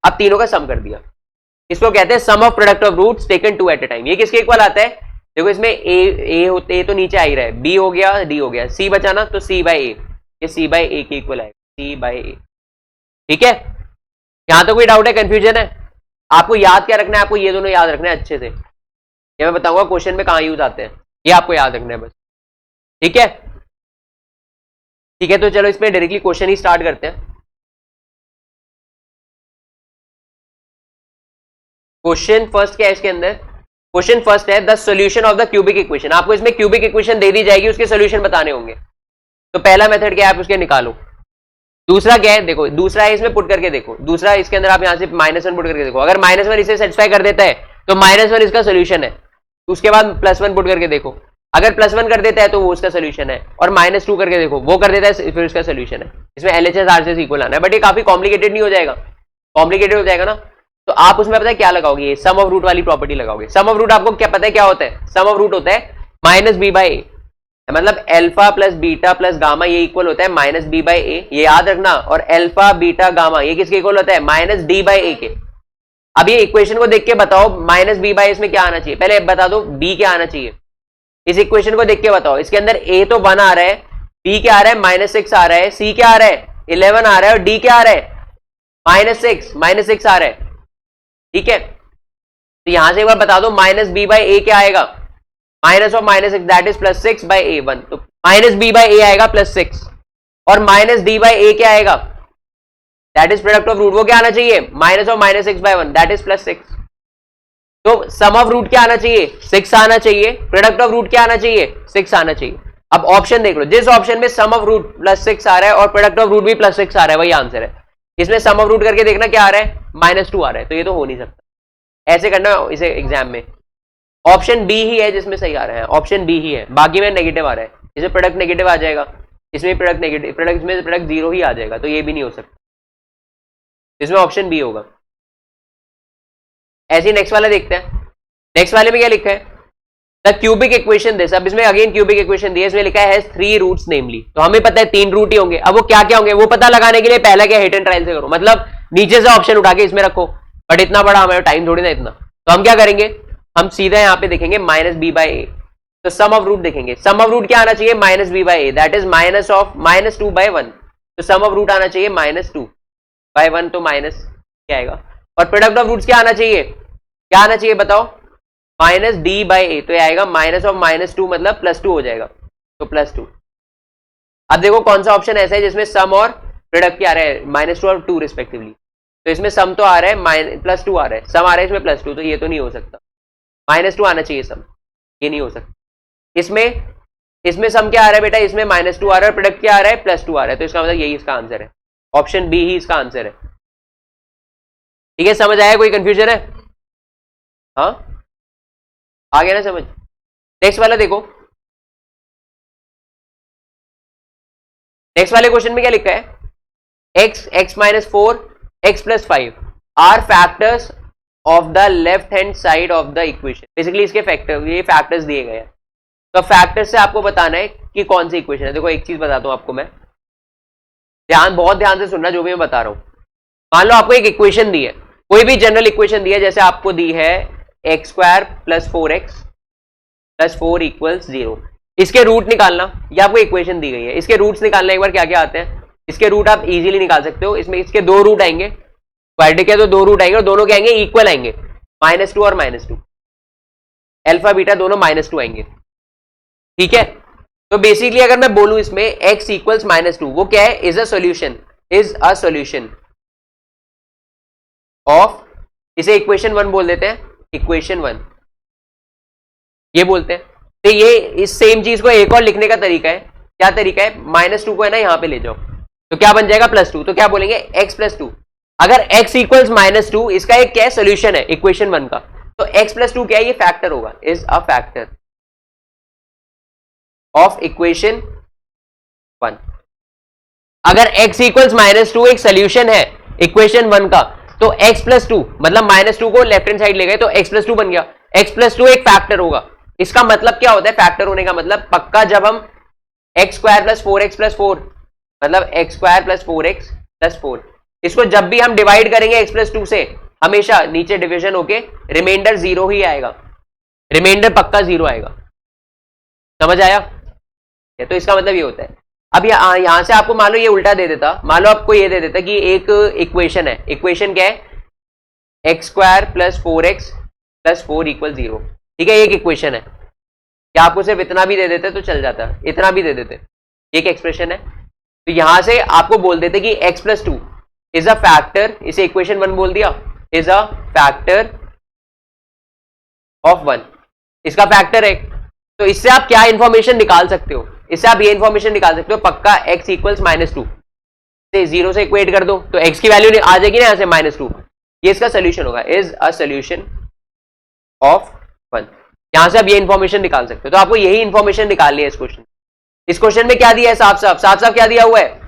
आप तीनों का सम कर दिया। इसको कहते हैं sum of product of roots taken two at a time. ये किसके इक्वल आता है, देखो इसमें ए होते तो नीचे आ ही रहा है, बी हो गया, डी हो गया, सी बचाना तो सी बाई ए, ये सी बाई ए के इक्वल आएगा, सी बाई ए, ठीक है। यहां तो कोई डाउट है, कंफ्यूजन है? आपको याद क्या रखना है, आपको ये दोनों याद रखना है अच्छे से, ये मैं बताऊंगा क्वेश्चन में कहां यूज आते हैं, ये आपको याद रखना है बस, ठीक है। ठीक है, तो चलो इसमें डायरेक्टली क्वेश्चन ही स्टार्ट करते हैं। क्वेश्चन फर्स्ट क्या है इसके अंदर, क्वेश्चन फर्स्ट है the solution of the cubic equation. आपको इसमें क्यूबिक इक्वेशन दे दी जाएगी, उसके सॉल्यूशन बताने होंगे। तो पहला मेथड क्या है, आप उसके निकालो। दूसरा क्या है, देखो दूसरा है, इसमें पुट करके देखो, दूसरा इसके अंदर आप यहां से -1 पुट करके देखो, अगर -1 इसे सेटिस्फाई कर देता है तो -1 इसका सोल्यूशन है। उसके बाद +1 पुट करके देखो, अगर +1 कर देता है तो वो उसका सोल्यूशन है, और -2 करके देखो, वो कर देता है फिर उसका सोल्यूशन है। इसमें LHS RHS इक्वल आना है, बट ये काफी कॉम्प्लिकेटेड नहीं हो जाएगा, कॉम्प्लिकेटेड हो जाएगा ना, तो आप उसमें पता है क्या लगाओगे, ये सम ऑफ रूट वाली प्रॉपर्टी लगाओगे। सम ऑफ रूट आपको क्या पता है क्या होता है, सम ऑफ रूट होता है माइनस बी बाई ए, मतलब alpha plus beta plus gamma ये इक्वल होता है माइनस बी बाई ए, ये याद रखना। और अल्फा बीटा गामा ये किसके इक्वल होता है, माइनस डी बाई ए के। अब ये इक्वेशन को देख के बताओ माइनस बी बाई इसमें क्या आना चाहिए, पहले बता दो बी क्या आना चाहिए। इस इक्वेशन को देख के बताओ, इसके अंदर ए तो 1 आ रहा है, बी क्या आ रहा है -6 आ रहा है, सी क्या आ रहा है 11 आ रहा है, और डी क्या आ रहा है -6 आ रहा है, ठीक है। तो यहां से एक बार बता दो माइनस बी बाई ए क्या आएगा, minus of -6 that is +6 by a 1, तो माइनस बी बाई ए आएगा +6, और माइनस डी बाई ए क्या आएगा, that is product of root, वो क्या आना चाहिए minus of -6 by 1 that is +6। तो सम ऑफ रूट क्या आना चाहिए, 6 आना चाहिए, प्रोडक्ट ऑफ रूट क्या आना चाहिए 6 आना चाहिए। अब ऑप्शन देख लो, जिस ऑप्शन में सम ऑफ रूट +6 आ रहा है और प्रोडक्ट ऑफ रूट भी +6 आ रहा है, वही आंसर है। इसमें सम ऑफ रूट करके देखना क्या आ रहा है, -2 आ रहा है, तो ये तो हो नहीं सकता। ऐसे करना इसे एग्जाम में, ऑप्शन बी ही है जिसमें सही आ रहा है, ऑप्शन बी ही है, बाकी में नेगेटिव आ रहा है, इसमें प्रोडक्ट नेगेटिव आ जाएगा, इसमें प्रोडक्ट नेगेटिव, प्रोडक्ट में प्रोडक्ट 0 ही आ जाएगा, तो ये भी नहीं हो सकता, इसमें ऑप्शन बी होगा। ऐसे नेक्स्ट वाला देखते हैं, नेक्स्ट वाले में क्या लिखा है, द क्यूबिक इक्वेशन दिस। अब इसमें अगेन क्यूबिक इक्वेशन दी है, इसमें लिखा है 3 रूट्स नेमली, तो हमें पता है 3 रूट ही होंगे। अब वो क्या क्या होंगे वो पता लगाने के लिए पहला क्या हिट एंड ट्रायल से करो, मतलब नीचे से ऑप्शन उठा के इसमें रखो, बट इतना बड़ा हमारा टाइम थोड़ी ना इतना, तो हम क्या करेंगे, हम सीधा यहाँ पे देखेंगे माइनस बी बाई ए, तो सम ऑफ रूट देखेंगे, सम ऑफ रूट क्या आना चाहिए minus b by a that is minus of -2 by 1, तो सम ऑफ रूट आना चाहिए -2, बाय 1 तो माइनस क्या आएगा, और प्रोडक्ट ऑफ रूट्स क्या आना चाहिए, क्या आना चाहिए बताओ, माइनस डी बाई ए, तो ये आएगा माइनस ऑफ -2 मतलब +2 हो जाएगा, तो +2। अब देखो कौन सा ऑप्शन ऐसा है जिसमें सम और प्रोडक्ट क्या आ रहा है, -2 और 2 रिस्पेक्टिवली, तो इसमें सम तो आ रहा है +2 आ रहा है, सम आ रहा है इसमें +2, तो ये तो नहीं हो सकता, -2 आना चाहिए सम, ये नहीं हो सकता। इसमें इसमें सम क्या आ रहा है बेटा, इसमें -2 आ रहा है, प्रोडक्ट क्या आ रहा है, +2 आ रहा है, तो इसका मतलब यही इसका आंसर है, ऑप्शन बी ही इसका आंसर है। ठीक है, समझ आया, कोई कंफ्यूजन है, हाँ आ गया ना समझ। नेक्स्ट वाला देखो, नेक्स्ट वाले क्वेश्चन में क्या लिखा है, x(x-4 x+5 are factors of the left hand side of the equation. Basically इसके फैक्टर, ये फैक्टर्स दिए गए हैं, तो फैक्टर्स से आपको बताना है कि कौन सी इक्वेशन है। देखो एक चीज बताता हूं आपको मैं, बहुत ध्यान से सुनना जो भी मैं बता रहा हूं। मान लो आपको एक इक्वेशन दी है, कोई भी जनरल इक्वेशन दी है, जैसे आपको दी है x² + 4x + 4 = 0, इसके रूट निकालना, ये आपको इक्वेशन दी गई है, इसके रूट्स निकालना एक बार क्या क्या आते हैं, इसके रूट आप इजीली निकाल सकते हो। इसमें इसके 2 रूट आएंगे, क्वाड्रेटिक है तो 2 रूट आएंगे, और दोनों क्या आएंगे, इक्वल आएंगे, -2 और -2, अल्फा बीटा दोनों -2 आएंगे। ठीक है, तो बेसिकली अगर मैं बोलूं इसमें x = -2, वो क्या है, इज अ सॉल्यूशन ऑफ, इसे इक्वेशन 1 बोल देते हैं, इक्वेशन 1 ये बोलते हैं। तो ये इस सेम चीज को एक और लिखने का तरीका है, क्या तरीका है, -2 को है ना यहां पे ले जाओ, तो क्या बन जाएगा, +2, तो क्या बोलेंगे, x + 2। अगर x = -2, इसका एक क्या है, सोल्यूशन है इक्वेशन 1 का, तो x + 2 क्या है, ये फैक्टर होगा, is a factor of equation 1। अगर x = -2 एक सोल्यूशन है इक्वेशन 1 का, तो x + 2 मतलब -2 को लेफ्ट हैंड साइड ले गए, तो x + 2 बन गया, x + 2 एक फैक्टर होगा। इसका मतलब क्या होता है फैक्टर होने का मतलब, पक्का जब हम x² + 4x + 4 मतलब x² + 4x + 4, इसको जब भी हम डिवाइड करेंगे x + 2 से, हमेशा नीचे डिवीजन होके रिमाइंडर 0 ही आएगा, रिमाइंडर पक्का 0 आएगा। समझ आया, तो इसका मतलब ये होता है। अब यहां से आपको मान लो ये उल्टा दे देता, मान लो आपको ये दे देता कि एक इक्वेशन है, इक्वेशन क्या है, x² + 4x + 4 = 0। ठीक है, एक इक्वेशन है, क्या आपको सिर्फ इतना भी दे देते तो चल जाता, इतना भी दे देते, एक एक्सप्रेशन है, तो यहां से आपको बोल देते कि x + 2 इज अ फैक्टर, इसे इक्वेशन 1 बोल दिया, इज अ फैक्टर ऑफ 1, इसका फैक्टर है। तो इससे आप क्या इंफॉर्मेशन निकाल सकते हो, इससे आप ये इंफॉर्मेशन निकाल सकते हो, पक्का x = -2 से 0 से इक्वेट कर दो, तो x की वैल्यू आ जाएगी ना यहां से -2, ये इसका सोल्यूशन होगा, इज अ सोल्यूशन ऑफ 1। यहां से आप ये इंफॉर्मेशन निकाल सकते हो, तो आपको यही इंफॉर्मेशन निकालनी है इस क्वेश्चन में क्या दिया है, साफ साफ क्या दिया हुआ है,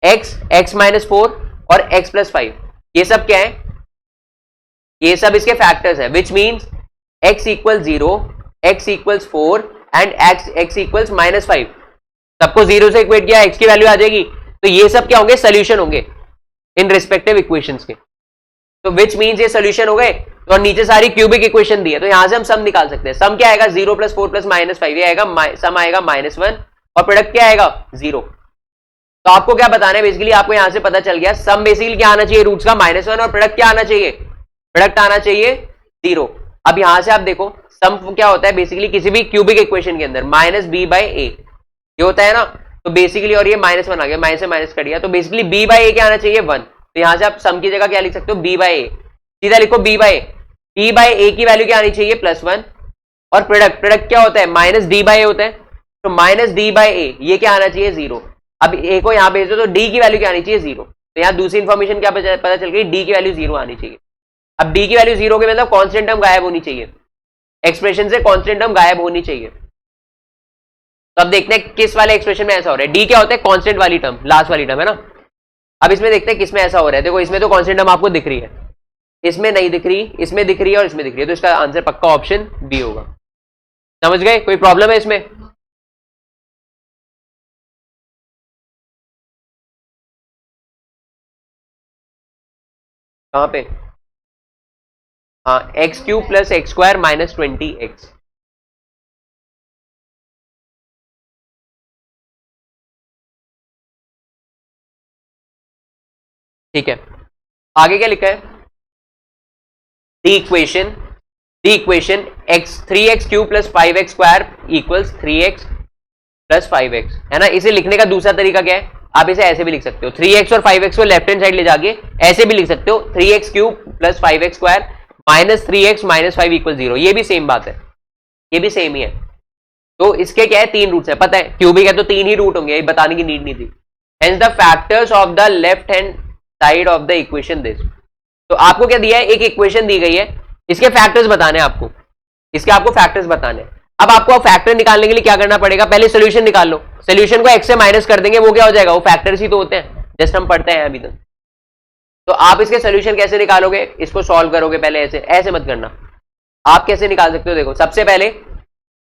x, x-4 और x + 5, ये सब क्या है, ये सब इसके फैक्टर्स है, which means x = 0, x = 4 and x = -5, सबको 0 से इक्वेट किया, x की वैल्यू आ जाएगी, तो ये सब क्या होंगे, सोल्यूशन होंगे इन रिस्पेक्टिव इक्वेशंस के, तो विच मीन्स ये सोल्यूशन हो गए। तो और नीचे सारी क्यूबिक इक्वेशन दी है, तो यहां से हम सम निकाल सकते हैं, सम क्या आएगा, 0 + 4 + -5, ये आएगा सम आएगा -1, और प्रोडक्ट क्या आएगा, 0। तो आपको क्या बताना है, बेसिकली आपको यहां से पता चल गया, सम बेसिकली क्या आना चाहिए, रूट्स का -1, और प्रोडक्ट क्या आना चाहिए, प्रोडक्ट आना चाहिए 0। अब यहां से आप देखो सम क्या होता है, बेसिकली किसी भी क्यूबिक इक्वेशन के अंदर -b/a ये होता है ना, तो बेसिकली, और ये -1 आ गया, माइनस से माइनस कट गया, तो बेसिकली b/a क्या आना चाहिए, 1, तो यहां से आप सम की जगह क्या लिख सकते हो, b/a, सीधा लिखो b/a की वैल्यू क्या आनी चाहिए, +1, और प्रोडक्ट क्या होता है, -d/a होता है, तो -d/a ये क्या आना चाहिए, 0। अब a को यहां भेज दो, तो d की वैल्यू क्या आनी चाहिए, 0, तो यहां दूसरी इंफॉर्मेशन क्या पता चल गई, d की वैल्यू 0 आनी चाहिए। अब d की वैल्यू 0 के मतलब कांस्टेंट टर्म गायब होनी चाहिए, एक्सप्रेशन से कांस्टेंट टर्म गायब होनी चाहिए। तो अब देखते हैं किस वाले एक्सप्रेशन में ऐसा हो रहा है, डी क्या होता है, कांस्टेंट वाली टर्म, लास्ट वाली टर्म है ना। अब इसमें देखते हैं किस में ऐसा हो रहा है, देखो इसमें तो कांस्टेंट टर्म आपको दिख रही है, इसमें नहीं दिख रही, इसमें दिख रही है और इसमें दिख रही है, तो इसका आंसर पक्का ऑप्शन बी होगा। समझ गए, कोई प्रॉब्लम है इसमें, कहां पे, हाँ x³ + x² - 20x, ठीक है। आगे क्या लिखा है, the equation x 3x cube plus 5x square equals 3x plus 5x, है ना। इसे लिखने का दूसरा तरीका क्या है, आप इसे ऐसे भी लिख सकते हो, 3x और 5x को लेफ्ट हैंड साइड ले जाके ऐसे भी लिख सकते हो, 3x cube plus 5x square minus 3x minus 5 equal 0। ये भी सेम बात है, ये भी सेम ही है। तो इसके क्या है, 3 रूट्स है, पता है क्यूबिक है तो 3 ही रूट होंगे, ये बताने की नीड नहीं थी। Hence the factors of the left hand side of the equation this. तो आपको क्या दिया है, एक इक्वेशन दी गई है, इसके फैक्टर्स बताने आपको, इसके आपको फैक्टर्स बताने। अब आपको फैक्टर निकालने के लिए क्या करना पड़ेगा, पहले सोल्यूशन निकाल लो, सोल्यूशन को x से माइनस कर देंगे, वो क्या हो जाएगा, वो फैक्टर्स ही तो होते हैं, जस्ट हम पढ़ते हैं अभी तक। तो आप इसके सोल्यूशन कैसे निकालोगे, इसको सॉल्व करोगे, पहले ऐसे ऐसे मत करना। आप कैसे निकाल सकते हो, देखो सबसे पहले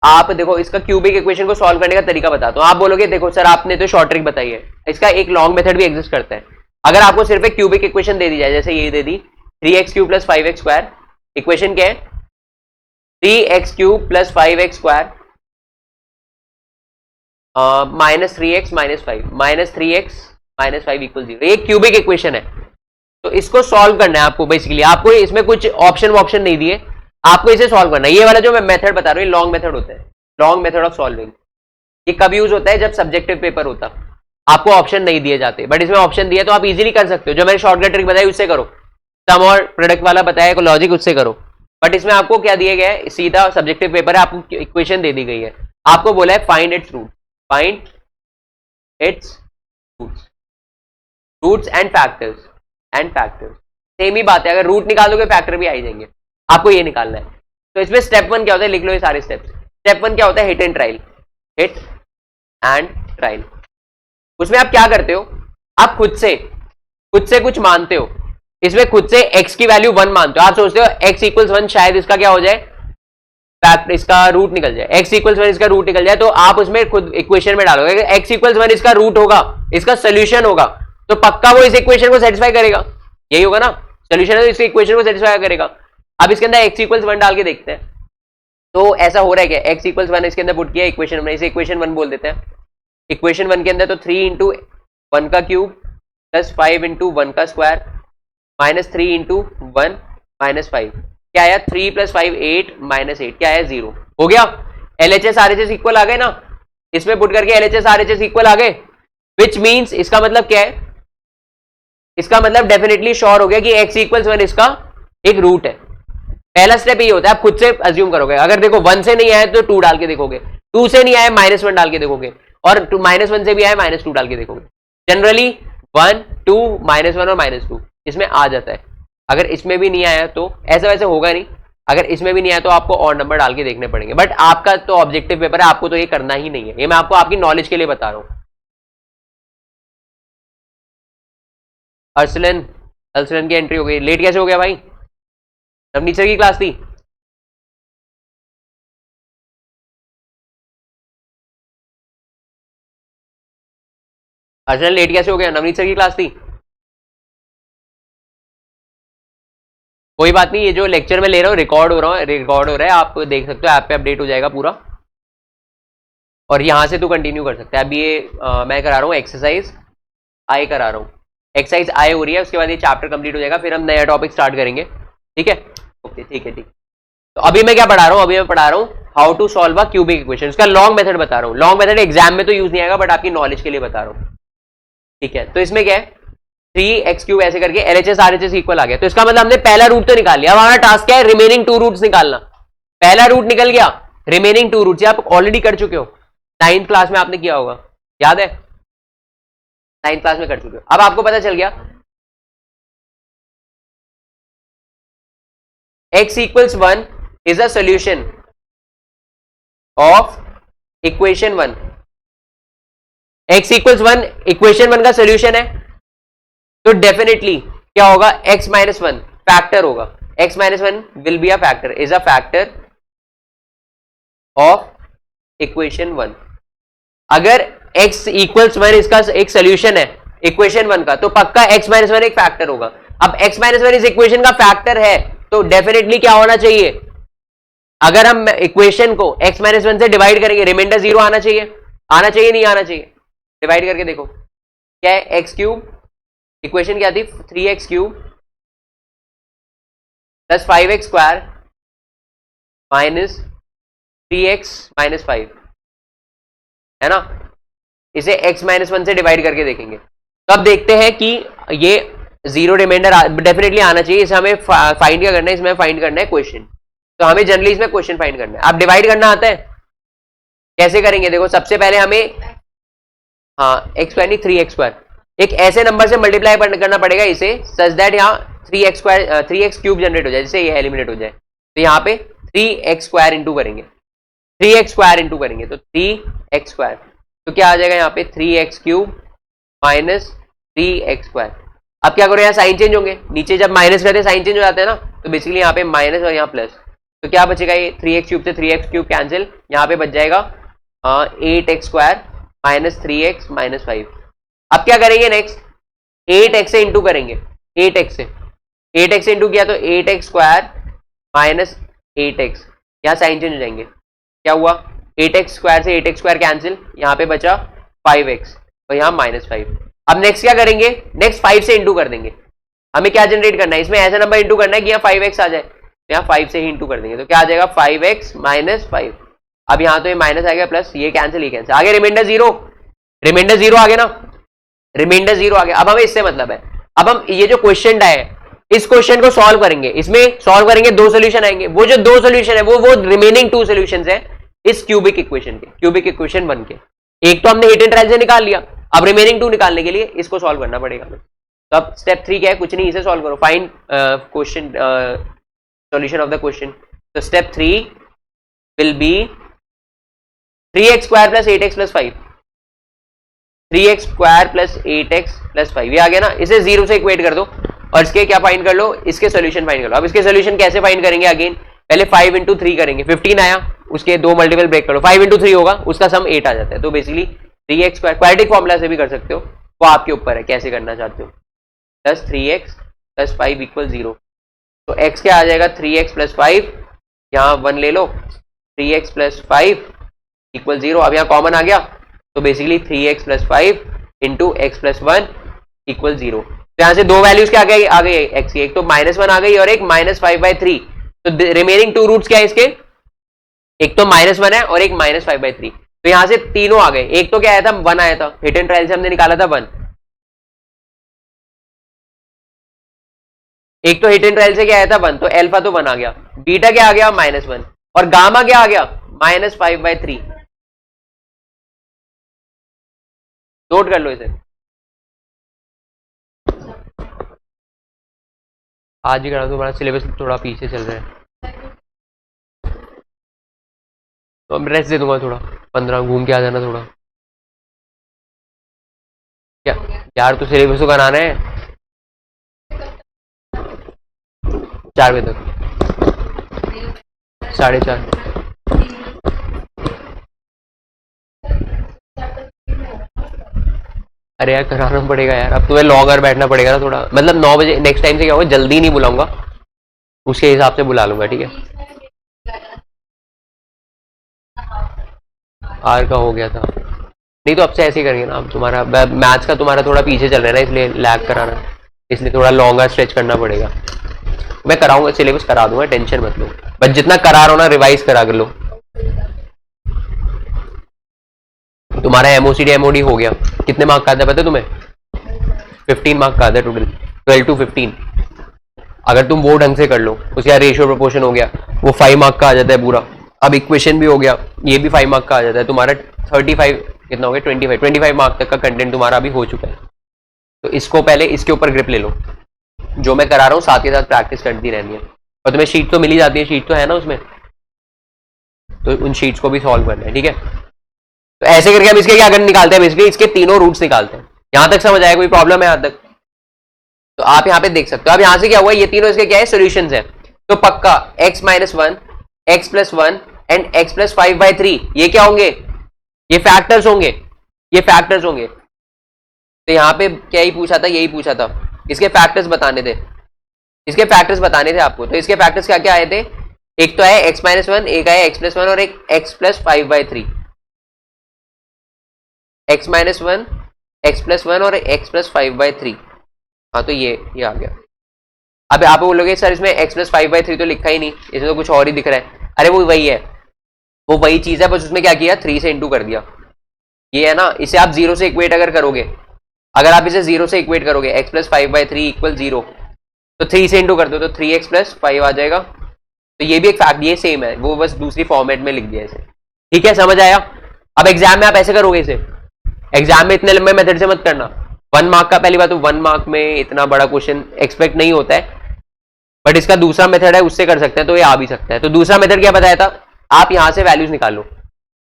आप देखो इसका क्यूबिक इक्वेशन को सॉल्व करने का तरीका बताता हूं। आप बोलोगे देखो सर आपने तो शॉर्ट ट्रिक बताई है, इसका एक लॉन्ग मेथड भी एग्जिस्ट करता है। अगर आपको सिर्फ एक क्यूबिक इक्वेशन दे दी जाए, जैसे ये दे दी 3x cube plus 5x square, equation क्या है 3x cube plus 5x square minus 3x minus 5 minus 3x minus 5 equal 0, ये क्यूबिक इक्वेशन है। तो इसको सॉल्व करना है आपको, बेसिकली आपको इसमें कुछ ऑप्शन नहीं दिए, आपको इसे सॉल्व करना है। ये वाला जो मैं मेथड बता रहा हूँ, लॉन्ग मेथड होता है, लॉन्ग मेथड ऑफ सॉल्विंग। ये कब यूज होता है, जब सब्जेक्टिव पेपर होता, आपको ऑप्शन नहीं दिए जाते, बट इसमें ऑप्शन दिए तो आप इजीली कर सकते हो। जो मैंने शॉर्टकट ट्रिक बताई उससे करो, सम और प्रोडक्ट वाला बताया को लॉजिक, उससे करो। बट इसमें आपको क्या दिया गया है, सीधा सब्जेक्टिव पेपर है, आपको इक्वेशन दे दी गई है, आपको बोला है find its root, find its roots and factors. Same ही बात है, अगर रूट निकालोगे फैक्टर भी आ ही जाएंगे, आपको ये निकालना है। तो इसमें स्टेप 1 क्या होता है, लिख लो ये सारे स्टेप्स। स्टेप 1 क्या होता है, हिट एंड ट्रायल। उसमें आप क्या करते हो, आप खुद से कुछ मानते हो, इसमें खुद से x की वैल्यू 1 मानते हो। आप सोचते हो x इक्वल्स 1, शायद इसका क्या हो जाए, फैक्ट इसका रूट निकल जाए, x इक्वल्स 1 इसका रूट निकल जाए। तो आप उसमें खुद इक्वेशन में डालोगे, अगर x इक्वल्स 1 इसका रूट होगा, इसका सोल्यूशन होगा, तो पक्का वो इस इक्वेशन को सेटिस्फाई करेगा, यही होगा ना, सोल्यूशन है तो इस इक्वेशन को सेटिस्फाई करेगा। अब इसके अंदर x इक्वल्स 1 डाल के देखते हैं, तो ऐसा हो रहा है क्या, x इक्वल्स 1 इसके अंदर पुट किया, इक्वेशन में, इसे इक्वेशन 1 बोल देते हैं। इक्वेशन 1 के अंदर तो 3 इंटू 1 का क्यूब प्लस 5 इंटू 1 का स्क्वायर माइनस 3 इंटू 1 माइनस 5, क्या आया 3 प्लस 5 8 माइनस 8, क्या आया 0, हो गया। LHS RHS इक्वल आ गए ना, इसमें पुट करके LHS RHS इक्वल आ गए, विच मीन्स इसका मतलब क्या है, इसका मतलब डेफिनेटली श्योर हो गया कि x इक्वल्स 1 इसका एक रूट है। पहला स्टेप ये होता है, आप खुद से अज्यूम करोगे, अगर देखो 1 से नहीं आया तो 2 डाल के देखोगे, 2 से नहीं आया -1 डाल के देखोगे, और -1 से भी आया -2 डाल के देखोगे। जनरली 1 2 -1 और -2 इसमें आ जाता है। अगर इसमें भी नहीं आया तो ऐसा वैसे होगा नहीं, अगर इसमें भी नहीं आया तो आपको और नंबर डाल के देखने पड़ेंगे। बट आपका तो ऑब्जेक्टिव पेपर है, आपको तो ये करना ही नहीं है, ये मैं आपको आपकी नॉलेज के लिए बता रहा हूं। अर्सलन की एंट्री हो गई, लेट कैसे हो गया भाई, नवनीत सर की क्लास थी। अर्सलन लेट कैसे हो गया, नवनीत सर की क्लास थी। कोई बात नहीं, ये जो लेक्चर में ले रहा हूँ रिकॉर्ड हो रहा है, आप देख सकते हो, ऐप पे अपडेट हो जाएगा पूरा, और यहां से तू कंटिन्यू कर सकता है। अभी ये मैं करा रहा हूँ एक्सरसाइज आई करा रहा हूँ, एक्सरसाइज आई हो रही है, उसके बाद ये चैप्टर कंप्लीट हो जाएगा, फिर हम नया टॉपिक स्टार्ट करेंगे, ठीक है। ओके ठीक है, ठीक। तो अभी मैं क्या पढ़ा रहा हूँ, अभी मैं पढ़ा रहा हूँ how to solve a cubic equation, उसका लॉन्ग मेथड बता रहा हूँ। लॉन्ग मेथड एग्जाम में तो यूज नहीं आएगा, बट आपकी नॉलेज के लिए बता रहा हूँ, ठीक है। तो इसमें क्या है, 3x क्यूब ऐसे करके LHS RHS इक्वल आ गया, तो इसका मतलब हमने पहला रूट तो निकाल लिया। अब हमारा टास्क क्या है, रिमेनिंग 2 रूट्स निकालना। पहला रूट निकल गया, रिमेनिंग 2 रूट्स आप ऑलरेडी कर चुके हो, 9th क्लास में आपने किया होगा, याद है, 9th क्लास में कर चुके हो। अब आपको पता चल गया x equals 1 is a solution of equation 1, x equals 1 equation 1 का सोल्यूशन है, तो डेफिनेटली क्या होगा, x माइनस 1 फैक्टर होगा, x minus 1 will be a factor, is a factor of equation 1। अगर x इक्वल्स 1 इसका एक सोल्यूशन है इक्वेशन 1 का, तो पक्का x माइनस 1 एक फैक्टर होगा। अब x माइनस 1 इस इक्वेशन का फैक्टर है, तो डेफिनेटली क्या होना चाहिए, अगर हम इक्वेशन को x माइनस 1 से डिवाइड करेंगे, रिमाइंडर 0 आना चाहिए, नहीं आना चाहिए। डिवाइड करके देखो क्या है, एक्स क्यूब, इक्वेशन क्या थी 3x cube plus 5x square minus 3x minus 5, है ना। इसे x माइनस 1 से डिवाइड करके देखेंगे तो अब देखते हैं कि ये जीरो रिमाइंडर डेफिनेटली आना चाहिए। इसे हमें फाइंड क्या करना है, इसमें फाइंड करना है क्वेश्चन। तो हमें जनरली इसमें क्वेश्चन फाइंड करना है। आप डिवाइड करना आता है, कैसे करेंगे देखो। सबसे पहले हमें हाँ एक्स स्क्वायर नहीं 3x स्क्वायर, एक ऐसे नंबर से मल्टीप्लाई करना पड़ेगा इसे सच दैट यहाँ 3x square 3x cube generate हो जाए, जिससे ये एलिमिनेट हो जाए। तो यहाँ पे 3x स्क्वायर इंटू करेंगे, 3x स्क्वायर इंटू करेंगे तो 3x स्क्वायर, तो क्या आ जाएगा यहाँ पे 3x cube minus 3x square. अब क्या करो, यहाँ साइन चेंज होंगे, नीचे जब माइनस करते हैं साइन चेंज हो जाते हैं ना, तो बेसिकली यहाँ पे माइनस और यहाँ प्लस। तो क्या बचेगा, ये 3x क्यूब से 3x क्यूब कैंसिल, यहाँ पे बच जाएगा 8x square minus 3x minus 5। अब क्या करेंगे नेक्स्ट, 8x से इंटू करेंगे, 8x से इंटू किया तो 8x स्क्वायर माइनस 8x, यहाँ साइन चेंज हो जाएंगे, क्या हुआ 8x स्क्वायर से 8x स्क्वायर कैंसिल, यहाँ पे बचा 5x और यहाँ माइनस 5। अब नेक्स्ट क्या करेंगे, नेक्स्ट 5 से इंटू कर देंगे। हमें क्या जनरेट करना है, इसमें ऐसा नंबर इंटू करना है कि यहाँ 5x आ जाए, तो यहाँ 5 से ही इंटू कर देंगे, तो क्या आ जाएगा 5x माइनस 5। अब यहाँ तो ये माइनस आ गया, प्लस ये कैंसिल, ये कैंसिल, आगे रिमाइंडर जीरो, रिमाइंडर जीरो आ गया ना, रिमाइंडर जीरो आ गया। अब हमें इससे मतलब है, अब हम ये जो क्वेश्चन है इस क्वेश्चन को सॉल्व करेंगे, इसमें सॉल्व करेंगे, दो सोल्यूशन आएंगे, वो जो दो सोल्यूशन है वो रिमेनिंग टू सोल्यूशन है इस क्यूबिक इक्वेशन के, क्यूबिक इक्वेशन बन के। एक तो हमने हिट एंड ट्रायल से निकाल लिया, अब रिमेनिंग टू निकालने के लिए इसको सॉल्व करना पड़ेगा हमें। तो अब स्टेप 3 क्या है, कुछ नहीं, इसे सॉल्व करो, find question solution of the question. तो step 3 will be 3x square plus 8x plus 5, 3x square plus 8x plus 5, ये आ गया ना, इसे जीरो से इक्वेट कर दो और इसके क्या फाइंड कर लो, इसके सोल्यूशन फाइंड कर लो। अब इसके सोल्यूशन कैसे फाइंड करेंगे, अगेन पहले 5 इंटू 3 करेंगे, 15 आया, उसके दो मल्टीपल ब्रेक करो, 5 इंटू 3 होगा, उसका सम 8 आ जाता है। तो basically 3x square quadratic formula से भी कर सकते हो, वो आपके ऊपर है कैसे करना चाहते हो, प्लस 3x प्लस 5 इक्वल 0। तो x क्या आ जाएगा 3x प्लस 5, यहाँ 1 ले लो, 3x प्लस 5 इक्वल 0। अब यहाँ कॉमन आ गया, तो basically 3x plus 5 into x plus 1 equal 0। तो यहाँ से दो वैल्यूज क्या आ गई x की, एक तो -1 आ गई और एक -5/3। तो रिमेनिंग टू रूट्स क्या है इसके, एक तो -1 है और एक -5/3। तो यहां से तीनों आ गए, एक तो क्या आया था 1 आया था, हिट एंड ट्रायल से हमने निकाला था 1, एक तो हिट एंड ट्रायल से क्या आया था 1, तो अल्फा तो 1 आ गया, बीटा क्या आ गया -1 और गामा क्या आ गया -5/3। नोट कर लो इसे, आज ही करा, तुम्हारा सिलेबस थोड़ा पीछे चल रहा है, तो अब रेस्ट दे दूंगा थोड़ा, 15 घूम के आ जाना थोड़ा। क्या यार, तो सिलेबस को कराना है 4 बजे तक, 4:30। अरे यार कराना पड़ेगा यार, अब तुम्हें लॉगर बैठना पड़ेगा ना थोड़ा, मतलब 9 बजे नेक्स्ट टाइम से क्या होगा, जल्दी नहीं बुलाऊंगा, उसके हिसाब से बुला लूंगा, ठीक है। आर का हो गया था, नहीं तो अब से ऐसे ही करेंगे ना। अब तुम्हारा मैथ्स का तुम्हारा थोड़ा पीछे चल रहा है ना, इसलिए लैग कराना, इसलिए थोड़ा लॉन्गर स्ट्रेच करना पड़ेगा। मैं कराऊंगा, सिलेबस करा दूंगा, टेंशन मत लो, बस जितना करा रहा हो ना रिवाइज करा कर लो। तुम्हारा एमओसीडी एमओडी हो गया, कितने मार्क का आता है पता है तुम्हें, 15 मार्क का आता है टोटल, 12 to 15। अगर तुम वो ढंग से कर लो, उसका रेशियो प्रोपोर्शन हो गया, वो 5 मार्क का आ जाता है पूरा। अब इक्वेशन भी हो गया, ये भी 5 मार्क का आ जाता है, तुम्हारा 35 कितना हो गया 25 मार्क तक का कंटेंट तुम्हारा अभी हो चुका है। तो इसको पहले इसके ऊपर ग्रिप ले लो, जो मैं करा रहा हूँ साथ के साथ प्रैक्टिस करती रहनी है, और तुम्हें शीट तो मिल ही जाती है, शीट तो है ना उसमें, तो उन शीट्स को भी सॉल्व करना है, ठीक है। तो ऐसे करके हम इसके क्या करने निकालते हैं, बेसिकली इसके तीनों रूट्स निकालते हैं। यहां तक समझ आया, कोई प्रॉब्लम है यहां तक, तो आप यहां पे देख सकते हो। अब यहां से क्या हुआ, ये तीनों इसके क्या है सोल्यूशंस है, तो पक्का x - 1 x + 1 एंड x + 5/3 ये क्या होंगे, ये फैक्टर्स होंगे, ये फैक्टर्स होंगे। तो यहां पे क्या ही पूछा था, यही पूछा था, इसके फैक्टर्स बताने थे, इसके फैक्टर्स बताने थे आपको। तो इसके फैक्टर्स क्या क्या आए थे, एक तो है x - 1, एक है x + 1 और एक x + 5/3, x - 1 x + 1 और x + 5/3। हाँ तो ये आ गया। अब आप बोलोगे सर इसमें x प्लस 5/3 तो लिखा ही नहीं, इसमें तो कुछ और ही दिख रहा है। अरे वो वही है, वो वही चीज है, बस उसमें क्या किया 3 से इंटू कर दिया। ये है ना, इसे आप 0 से इक्वेट अगर करोगे, अगर आप इसे 0 से इक्वेट करोगे x प्लस 5/3 इक्वल 0, तो 3 से इंटू कर दो तो 3x प्लस 5 आ जाएगा। तो ये भी एक फैक्ट, ये सेम है, वो बस दूसरी फॉर्मेट में लिख दिया इसे। ठीक है, समझ आया। अब एग्जाम में आप ऐसे करोगे इसे, एग्जाम में इतने लंबे मेथड से मत करना। 1 मार्क का, पहली बात तो 1 मार्क में इतना बड़ा क्वेश्चन एक्सपेक्ट नहीं होता है, बट इसका दूसरा मेथड है, उससे कर सकते हैं, तो ये आ भी सकता है। तो दूसरा मेथड क्या बताया था, आप यहां से वैल्यूज निकालो।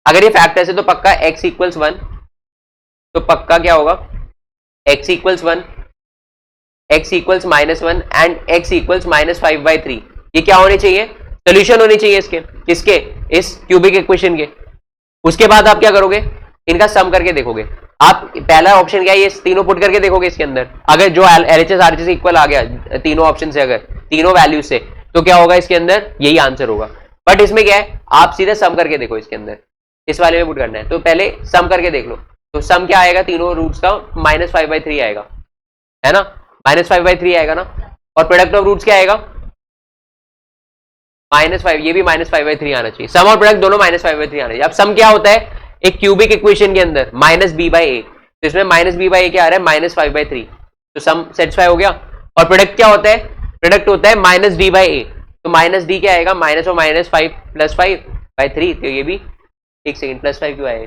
अगर ये फैक्ट है तो पक्का x इक्वल्स 1, तो पक्का क्या होगा x equals 1, x equals -1 and x equals -5/3। ये क्या होने चाहिए, सोल्यूशन होने चाहिए इसके, किसके, इस क्यूबिक इक्वेशन के। उसके बाद आप क्या करोगे, इनका सम करके देखोगे। आप पहला ऑप्शन क्या है, ये तीनों पुट करके देखोगे इसके अंदर, अगर जो LHS RHS इक्वल आ गया तीनों ऑप्शन से, अगर तीनों वैल्यूज से, तो क्या होगा इसके अंदर, यही आंसर होगा। बट इसमें क्या है, आप सीधे सम करके देखो इसके अंदर, इस वाले में पुट करना है, तो पहले सम करके देख लो। तो सम क्या आएगा, तीनों रूट्स का -5/3 आएगा, है ना, -5/3 आएगा ना। और प्रोडक्ट ऑफ रूट्स क्या आएगा, -5, ये भी -5/3 आना चाहिए। सम और प्रोडक्ट दोनों -5/3 आना चाहिए। अब सम क्या होता है, एक क्यूबिक इक्वेशन के अंदर -b/a, तो इसमें -b/a क्या आ रहा है, -5/3, तो सम सेटिस्फाई हो गया। और प्रोडक्ट क्या होता है, प्रोडक्ट होता है -d/a, तो -d क्या आएगा, माइनस और -5 + 5/3, तो ये भी, एक सेकंड, +5 क्यों आए,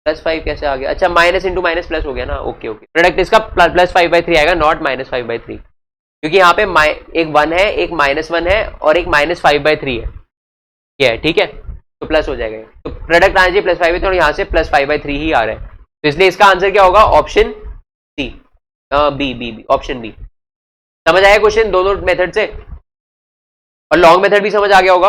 +5 कैसे आ गया, अच्छा माइनस इंटू माइनस प्लस हो गया ना, ओके ओके। प्रोडक्ट इसका +5/3 आएगा, नॉट -5/3, क्योंकि यहाँ पे एक 1 है, एक -1 है और एक -5/3 है, ये है, ठीक है, तो प्लस हो जाएगा। तो प्रोडक्ट आना चाहिए +5, तो यहाँ से +5/3 ही आ रहा है, तो इसलिए इसका आंसर क्या होगा, option C, B, option B. समझ आया क्वेश्चन दोनों मेथड से, और लॉन्ग मेथड भी समझ आ गया होगा,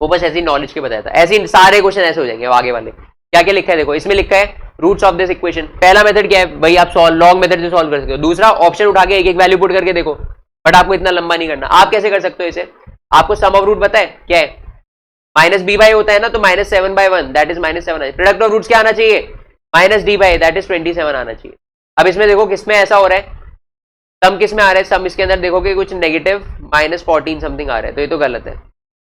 वो बस ऐसी नॉलेज के बताया था। ऐसे सारे क्वेश्चन ऐसे हो जाएंगे आगे वाले। क्या क्या लिखा है देखो, इसमें लिखा है रूट्स ऑफ दिस इक्वेशन। पहला मेथड क्या है भाई, आप लॉन्ग मेथड से सॉल्व कर सकते हो। दूसरा, ऑप्शन उठा के एक एक वैल्यू पुट करके देखो, बट आपको इतना लंबा नहीं करना। आप कैसे कर सकते हो इसे, आपको सम ऑफ रूट पता है क्या है, -b/a होता है ना, तो -7/1 that is -7। Product of roots क्या आना चाहिए, -d/a दैट इज 27 आना चाहिए। अब इसमें देखो किसमें ऐसा हो रहा है, सम किसमें आ रहा है, सम इसके अंदर देखोगे कुछ नेगेटिव -14 समथिंग आ रहा है, तो ये तो गलत है।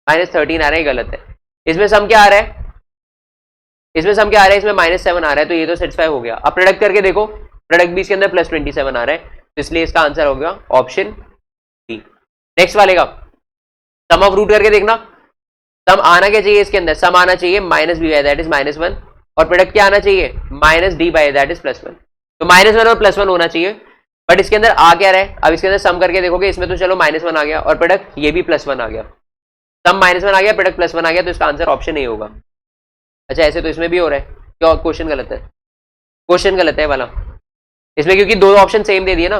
-13 आ रहा है, गलत है। इसमें सम क्या आ रहा है, इसमें सम क्या आ रहा है, इसमें -7 आ रहा है, तो ये तो सेटिस्फाई हो गया। अब प्रोडक्ट करके देखो, प्रोडक्ट भी इसके अंदर +27 आ रहा है, तो इसलिए इसका आंसर होगा ऑप्शन डी। नेक्स्ट वाले का सम ऑफ रूट करके देखना, सम आना क्या चाहिए इसके अंदर, सम आना चाहिए -b/a दैट इज -1, और प्रोडक्ट क्या आना चाहिए, -d/a दैट इज +1। तो -1 और +1 होना चाहिए, बट इसके अंदर आ क्या रहा है, अब इसके अंदर सम करके देखोगे, इसमें तो चलो -1 आ गया, और प्रोडक्ट ये भी +1 आ गया, सम -1 आ गया, प्रोडक्ट +1 आ गया, तो इसका आंसर ऑप्शन ए होगा। अच्छा, ऐसे तो इसमें भी हो रहा है, क्या क्वेश्चन गलत है, क्वेश्चन गलत है वाला इसमें, क्योंकि दो ऑप्शन सेम दे दिए ना।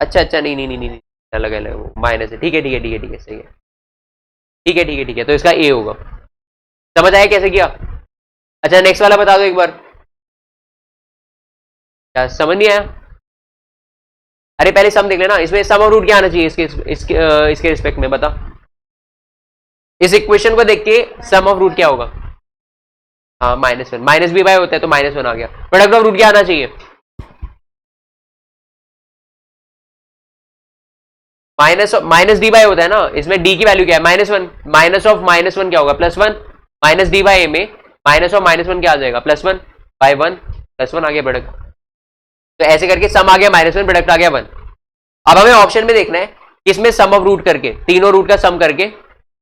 अच्छा, नहीं, अलग अलग वो माइनस है, ठीक है, सही है, ठीक है, तो इसका ए होगा। समझ आया कैसे किया। अच्छा, नेक्स्ट वाला बता दो एक बार, क्या समझ नहीं आया, अरे पहले सम देख लेना, इसमें सम ऑफ रूट क्या आना चाहिए इसके रिस्पेक्ट में, बता, इस इक्वेशन को देख के सम ऑफ रूट क्या होगा, हाँ -1, -b/a होता है तो -1 आ गया। प्रोडक्ट ऑफ रूट क्या आना चाहिए, -d/a होता है ना, इसमें d की वैल्यू क्या है, -1, माइनस ऑफ -1 क्या होगा, +1, -d/a में माइनस ऑफ -1 क्या आ जाएगा, +1/1, +1 आ गया प्रोडक्ट। तो ऐसे करके सम आ गया -1, प्रोडक्ट आ गया 1। अब हमें ऑप्शन में देखना है, इसमें सम ऑफ रूट करके, तीनों रूट का सम करके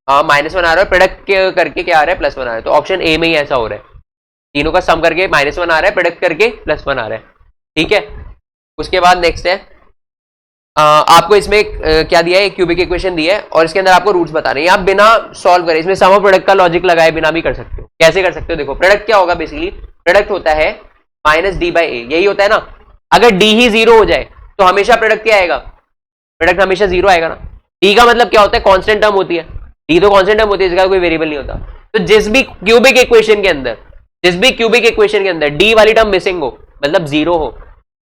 -1 आ रहा है, प्रोडक्ट करके क्या आ रहा है, +1 आ रहा है, तो ऑप्शन ए में ही ऐसा हो रहा है, तीनों का सम करके -1 आ रहा है, प्रोडक्ट करके +1 आ रहा है, ठीक है। उसके बाद नेक्स्ट है, आपको इसमें क्या दिया है, क्यूबिक इक्वेशन दिया है, और इसके अंदर आपको रूट्स बता रहे हैं। आप बिना सॉल्व करे, इसमें सम ऑफ प्रोडक्ट का लॉजिक लगाए बिना भी कर सकते हो। कैसे कर सकते हो, देखो प्रोडक्ट क्या होगा, बेसिकली प्रोडक्ट होता है -d/a, यही होता है ना। अगर d ही 0 हो जाए तो हमेशा प्रोडक्ट क्या आएगा, प्रोडक्ट हमेशा 0 आएगा ना। d का मतलब क्या होता है, कांस्टेंट टर्म होती है, d तो कांस्टेंट टर्म होती है, इसका कोई वेरिएबल नहीं होता। तो जिस भी क्यूबिक इक्वेशन के अंदर d वाली टर्म मिसिंग हो, मतलब 0 हो,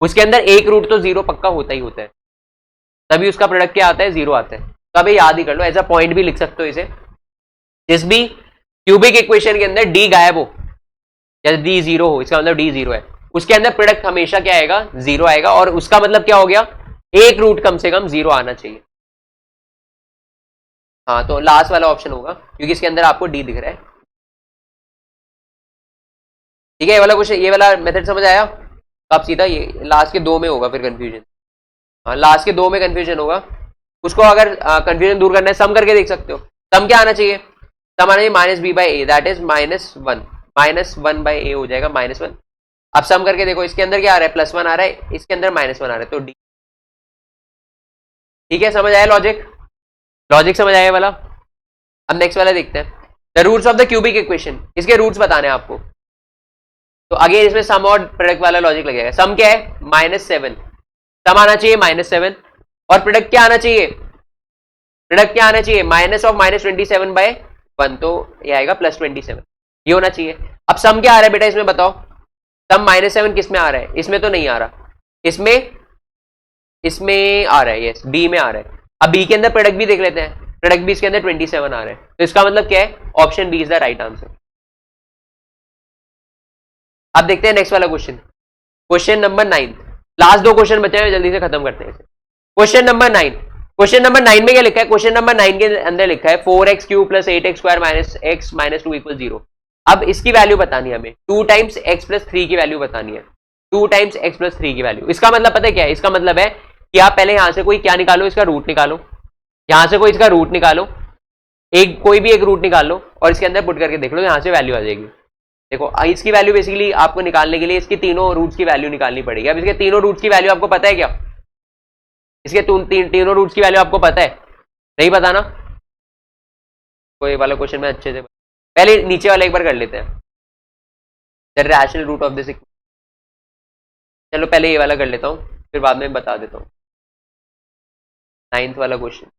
उसके अंदर एक रूट तो 0 पक्का होता ही होता है, तभी उसका प्रोडक्ट क्या आता है, 0 आता है। तो अभी याद ही कर लो, ऐसा पॉइंट भी लिख सकते हो इसे, जिस भी क्यूबिक इक्वेशन के अंदर d गायब हो या d 0 हो, इसका मतलब d 0 है, उसके अंदर प्रोडक्ट हमेशा क्या आएगा, 0 आएगा। और उसका मतलब क्या हो गया, एक रूट कम से कम 0 आना चाहिए। हाँ, तो लास्ट वाला ऑप्शन होगा क्योंकि इसके अंदर आपको डी दिख रहा है। ठीक है, ये वाला क्वेश्चन, ये वाला मेथड समझ आया? तो आप सीधा ये लास्ट के 2 में होगा फिर कंफ्यूजन। हाँ, लास्ट के 2 में कंफ्यूजन होगा। उसको अगर कंफ्यूजन दूर करना है, सम करके देख सकते हो। सम क्या आना चाहिए? सम आना चाहिए minus b by a, that is -1, -1 by a हो जाएगा -1। अब सम करके देखो, इसके अंदर क्या आ रहा है? +1 आ रहा है, इसके अंदर -1 आ रहा है, तो डी। ठीक है, समझ आया लॉजिक? लॉजिक समझ आया वाला? अब नेक्स्ट वाला देखते हैं, the roots of the cubic equation. इसके रूट्स बताने हैं आपको। तो अगेन इसमें सम और प्रोडक्ट वाला लॉजिक लगेगा। सम क्या है? -7, सम आना चाहिए -7, और प्रोडक्ट क्या आना चाहिए? प्रोडक्ट क्या आना चाहिए? माइनस ऑफ -27/1, तो ये आएगा +27, ये होना चाहिए। अब सम क्या आ रहा है बेटा इसमें बताओ? सम -7 किस में आ रहा है? इसमें तो नहीं आ रहा, इसमें आ रहा है, यस, बी में आ रहा है। अब बी के अंदर प्रोडक्ट भी देख लेते हैं, प्रोडक्ट भी इसके अंदर 27 आ रहा है, तो इसका मतलब क्या है? Option B is the right answer. अब देखते हैं नेक्स्ट वाला question, question number 9। Last 2 question बचे हैं, जल्दी से खत्म करते हैं। क्वेश्चन नंबर 9, क्वेश्चन नंबर 9 में क्या लिखा है? क्वेश्चन नंबर 9 के अंदर लिखा है 4x³ + 8x² - x - 2 = 0। अब इसकी वैल्यू बतानी है हमें, 2 टाइम्स x + 3 की वैल्यू बतानी है, 2 टाइम्स x + 3 की वैल्यू। इसका मतलब पता है क्या है? इसका मतलब है कि आप पहले यहां से कोई क्या निकालो, इसका रूट निकालो, यहां से कोई इसका रूट निकालो, एक कोई भी एक रूट निकाल लो और इसके अंदर पुट करके देख लो, यहां से वैल्यू आ जाएगी। देखो, इसकी वैल्यू बेसिकली आपको निकालने के लिए इसकी तीनों रूट्स की वैल्यू निकालनी पड़ेगी। अब इसके तीनों रूट्स की वैल्यू आपको पता है क्या? इसके तीनों रूट्स की वैल्यू आपको पता है? नहीं पता ना? कोई वाला क्वेश्चन में अच्छे से पहले नीचे वाला एक बार कर लेते हैं, the rational root of this. चलो पहले ये वाला कर लेता हूँ, फिर बाद में बता देता हूँ। 9th वाला क्वेश्चन,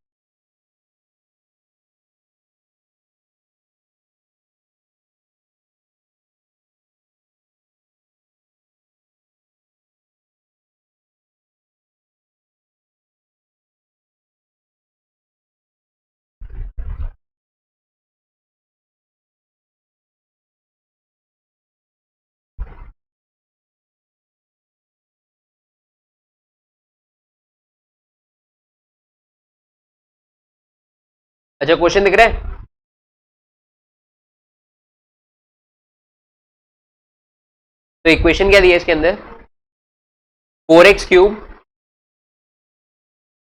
अच्छा क्वेश्चन दिख रहा है? तो इक्वेशन क्या दिया इसके अंदर? 4x³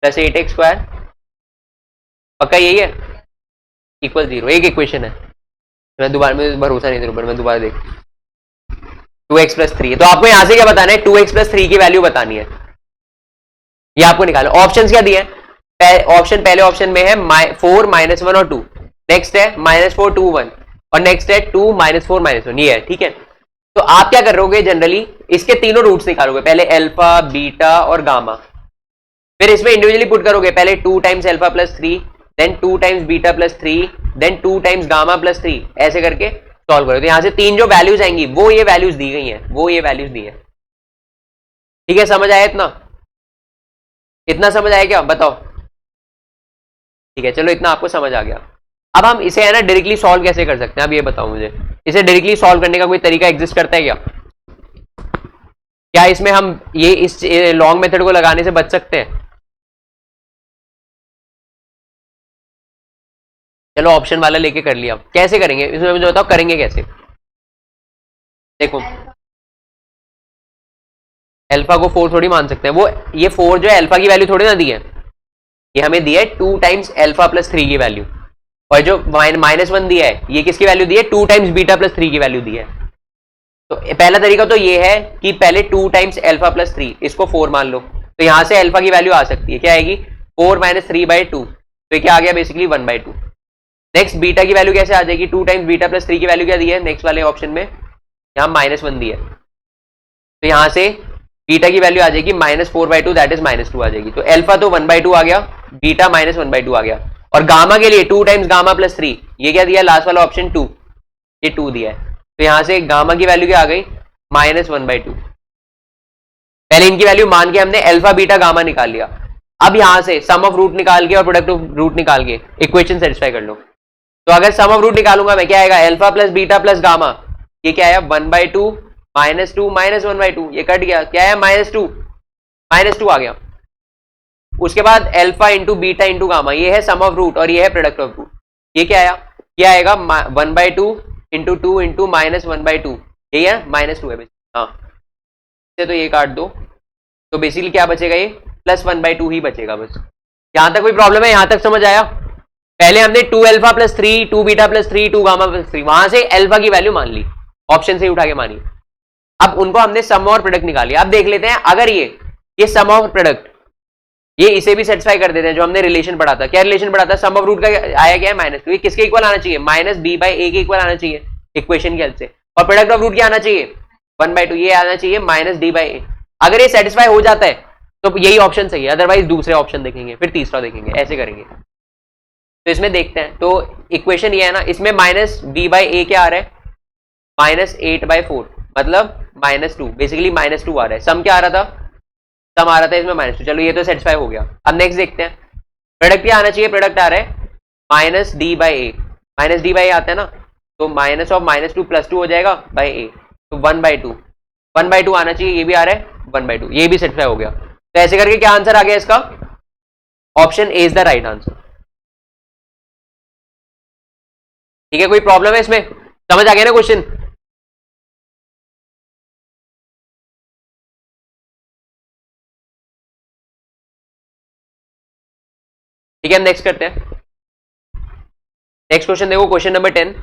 + 8x², पक्का यही है, = 0, एक इक्वेशन है। मैं दोबारा में भरोसा नहीं तेरे ऊपर, मैं दोबारा देख। 2x + 3, तो आपको यहां से क्या बताना है? 2x + 3 की वैल्यू बतानी है, ये आपको निकालना। ऑप्शंस क्या दिए हैं? ऑप्शन पहले ऑप्शन में है 4 -1 और 2, नेक्स्ट है -4 2 1, और नेक्स्ट है 2 -4 -1, ये है। ठीक है, तो आप क्या करोगे? जनरली इसके तीनों रूट्स निकालोगे, पहले अल्फा, बीटा और गामा, फिर इसमें इंडिविजुअली पुट करोगे, पहले 2 times alpha + 3, then 2 times beta + 3, then 2 times gamma + 3, ऐसे करके सॉल्व करो। तो यहां से 3 जो वैल्यूज आएंगी वो ये वैल्यूज दी गई हैं, वो ये वैल्यूज दी है। ठीक है, समझ आया? इतना समझ आया क्या? बताओ। ठीक है, चलो इतना आपको समझ आ गया। अब हम इसे है ना डायरेक्टली सॉल्व कैसे कर सकते हैं? अब ये बताओ मुझे, इसे डायरेक्टली सॉल्व करने का कोई तरीका एग्जिस्ट करता है क्या? क्या इसमें हम ये इस लॉन्ग मेथड को लगाने से बच सकते हैं? चलो ऑप्शन वाला लेके कर लिया, कैसे करेंगे इसमें मुझे बताओ, करेंगे कैसे? देखो, अल्फा को 4 थोड़ी मान सकते हैं, वो ये 4 जो है अल्फा की वैल्यू थोड़ी ना दी है, ये हमें दिया है 2 टाइम्स अल्फा + 3 की वैल्यू, और जो -1 दिया है ये किसकी वैल्यू दी है? 2 टाइम्स बीटा + 3 की वैल्यू दी है। तो पहला तरीका तो ये है कि पहले 2 टाइम्स अल्फा + 3, इसको 4 मान लो, तो यहां से अल्फा की वैल्यू आ सकती है, क्या आएगी? 4 - 3/2, तो क्या आ गया बेसिकली 1/2। नेक्स्ट बीटा की वैल्यू कैसे आ जाएगी? 2 टाइम्स बीटा + 3 की वैल्यू क्या दी है नेक्स्ट वाले ऑप्शन में? यहाँ -1 दी है, तो यहां से बीटा की वैल्यू आ जाएगी -4/2, दैट इज -2 आ जाएगी। तो अल्फा तो 1/2 आ गया, बीटा -1/2 आ गया, और गामा के लिए 2 टाइम्स गामा + 3, ये क्या दिया लास्ट वाला ऑप्शन? 2, ये 2 दिया है, तो यहां से गामा की वैल्यू क्या आ गई? -1/2। पहले इनकी वैल्यू मान के हमने अल्फा बीटा गामा निकाल लिया। अब यहां से सम ऑफ रूट निकाल के और प्रोडक्ट ऑफ रूट निकाल के इक्वेशन सेटिस्फाई कर लो। तो अगर सम ऑफ रूट निकालूंगा मैं, क्या आएगा? अल्फा + बीटा + गामा, ये क्या आया? 1/2 -2 -1/2, ये कट गया, क्या है? -2 आ गया। उसके बाद alpha into beta into gamma, ये है सम ऑफ रूट और ये है प्रोडक्ट ऑफ रूट। ये क्या आया, क्या आएगा 1/2 इंटू 2 इंटू -1/2, यही है -2 है। हाँ तो ये काट दो, तो बेसिकली क्या बचेगा, ये +1/2 ही बचेगा बस। यहां तक कोई प्रॉब्लम है, यहां तक समझ आया? पहले हमने 2 alpha plus 3, 2 beta plus 3, 2 gamma plus 3, वहां से अल्फा की वैल्यू मान ली, ऑप्शन से ही उठा के मानी। अब उनको हमने सम और प्रोडक्ट निकाली। अब देख लेते हैं अगर ये सम और प्रोडक्ट ये इसे भी सेटिस्फाई कर देते हैं, जो हमने रिलेशन पढ़ा था। क्या रिलेशन पढ़ा था, सम ऑफ रूट का आया क्या है -2, ये किसके इक्वल आना चाहिए, -b/a के इक्वल आना चाहिए इक्वेशन के हेल्प से। और प्रोडक्ट ऑफ रूट क्या आना चाहिए 1/2, ये आना चाहिए -d/a। अगर ये सेटिस्फाई हो जाता है तो यही ऑप्शन सही है, अदरवाइज दूसरे ऑप्शन देखेंगे, फिर तीसरा देखेंगे, ऐसे करेंगे। तो इसमें देखते हैं, तो इक्वेशन ये है ना, इसमें -b/a क्या आ रहा है -8/4, मतलब -2, बेसिकली -2 आ रहा है। सम क्या आ रहा था, सम आ रहा था इसमें -2। चलो ये तो सेटिस्फाई हो गया। अब नेक्स्ट देखते हैं, प्रोडक्ट क्या आना चाहिए, प्रोडक्ट आ रहा है -d/a, -d/a आता है ना, तो माइनस ऑफ -2 +2 हो जाएगा बाई a, तो 1/2 आना चाहिए, ये भी आ रहा है 1/2, ये भी सेटिस्फाई हो गया। तो ऐसे करके क्या आंसर आ गया इसका, option A is the right answer. ठीक है, कोई प्रॉब्लम है इसमें, समझ आ गया ना क्वेश्चन? ठीक है, हम नेक्स्ट करते हैं। नेक्स्ट क्वेश्चन देखो, क्वेश्चन नंबर 10।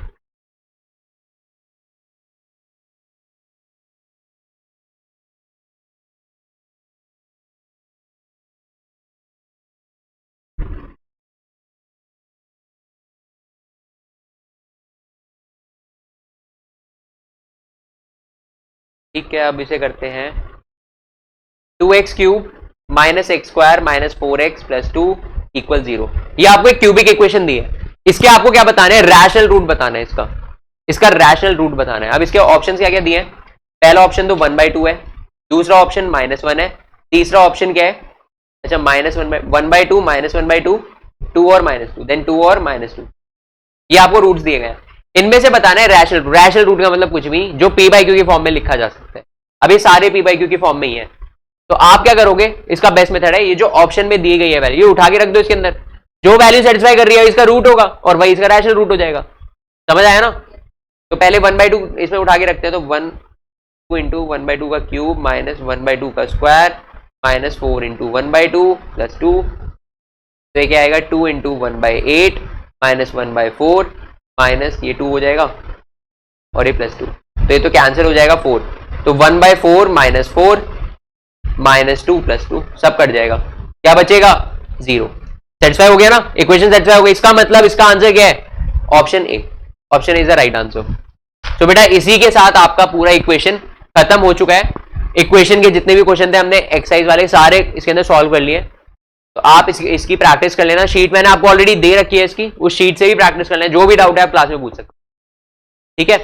ठीक है, अब इसे करते हैं 2x³ -x² -4x + 2 = 0। ये आपको एक क्यूबिक इक्वेशन दी है, इसके आपको क्या बताना है, रैशनल रूट बताना है, इसका रैशनल रूट बताना है। अब इसके ऑप्शन क्या क्या दिए हैं, पहला ऑप्शन तो 1/2 है, दूसरा ऑप्शन -1 है, तीसरा ऑप्शन क्या है, अच्छा -1/2 -1/2 2 और -2, देन 2 और -2, ये आपको रूट्स दिए गए हैं। इनमें से बताना है रैशनल रूट का मतलब कुछ भी जो p/q के फॉर्म में लिखा जा सकता है। अब ये सारे p/q के फॉर्म में ही है, तो आप क्या करोगे, इसका बेस्ट मेथड है, ये जो ऑप्शन में दी गई है वैल्यू उठा के रख दो इसके अंदर, जो वैल्यू सेटिस्फाई कर रही है इसका रूट होगा और वही इसका रैशनल रूट हो जाएगा। समझ आया ना? तो पहले 1/2 इसमें उठा के रखते हैं, तो 2 इंटू 1/2 का क्यूब -1/2 का स्क्वायर -4 इंटू 1/2 + 2, तो ये क्या आएगा 2 इंटू 1/8 -1/4 माइनस ये 2 हो जाएगा और ये +2, तो ये तो कैंसिल हो जाएगा 4, तो 1/4 -4 -2 + 2 सब कट जाएगा, क्या बचेगा 0। सेटिस्फाई हो गया ना, इक्वेशन सेटिस्फाई हो गई। इसका मतलब इसका आंसर क्या है, option A, option is the right answer. तो बेटा इसी के साथ आपका पूरा इक्वेशन खत्म हो चुका है। इक्वेशन के जितने भी क्वेश्चन थे हमने एक्सरसाइज वाले सारे इसके अंदर सॉल्व कर लिए। तो आप इसकी प्रैक्टिस कर लेना, शीट मैंने आपको ऑलरेडी दे रखी है इसकी, उस शीट से भी प्रैक्टिस कर लेना, जो भी डाउट है आप क्लास में पूछ सकते। ठीक है।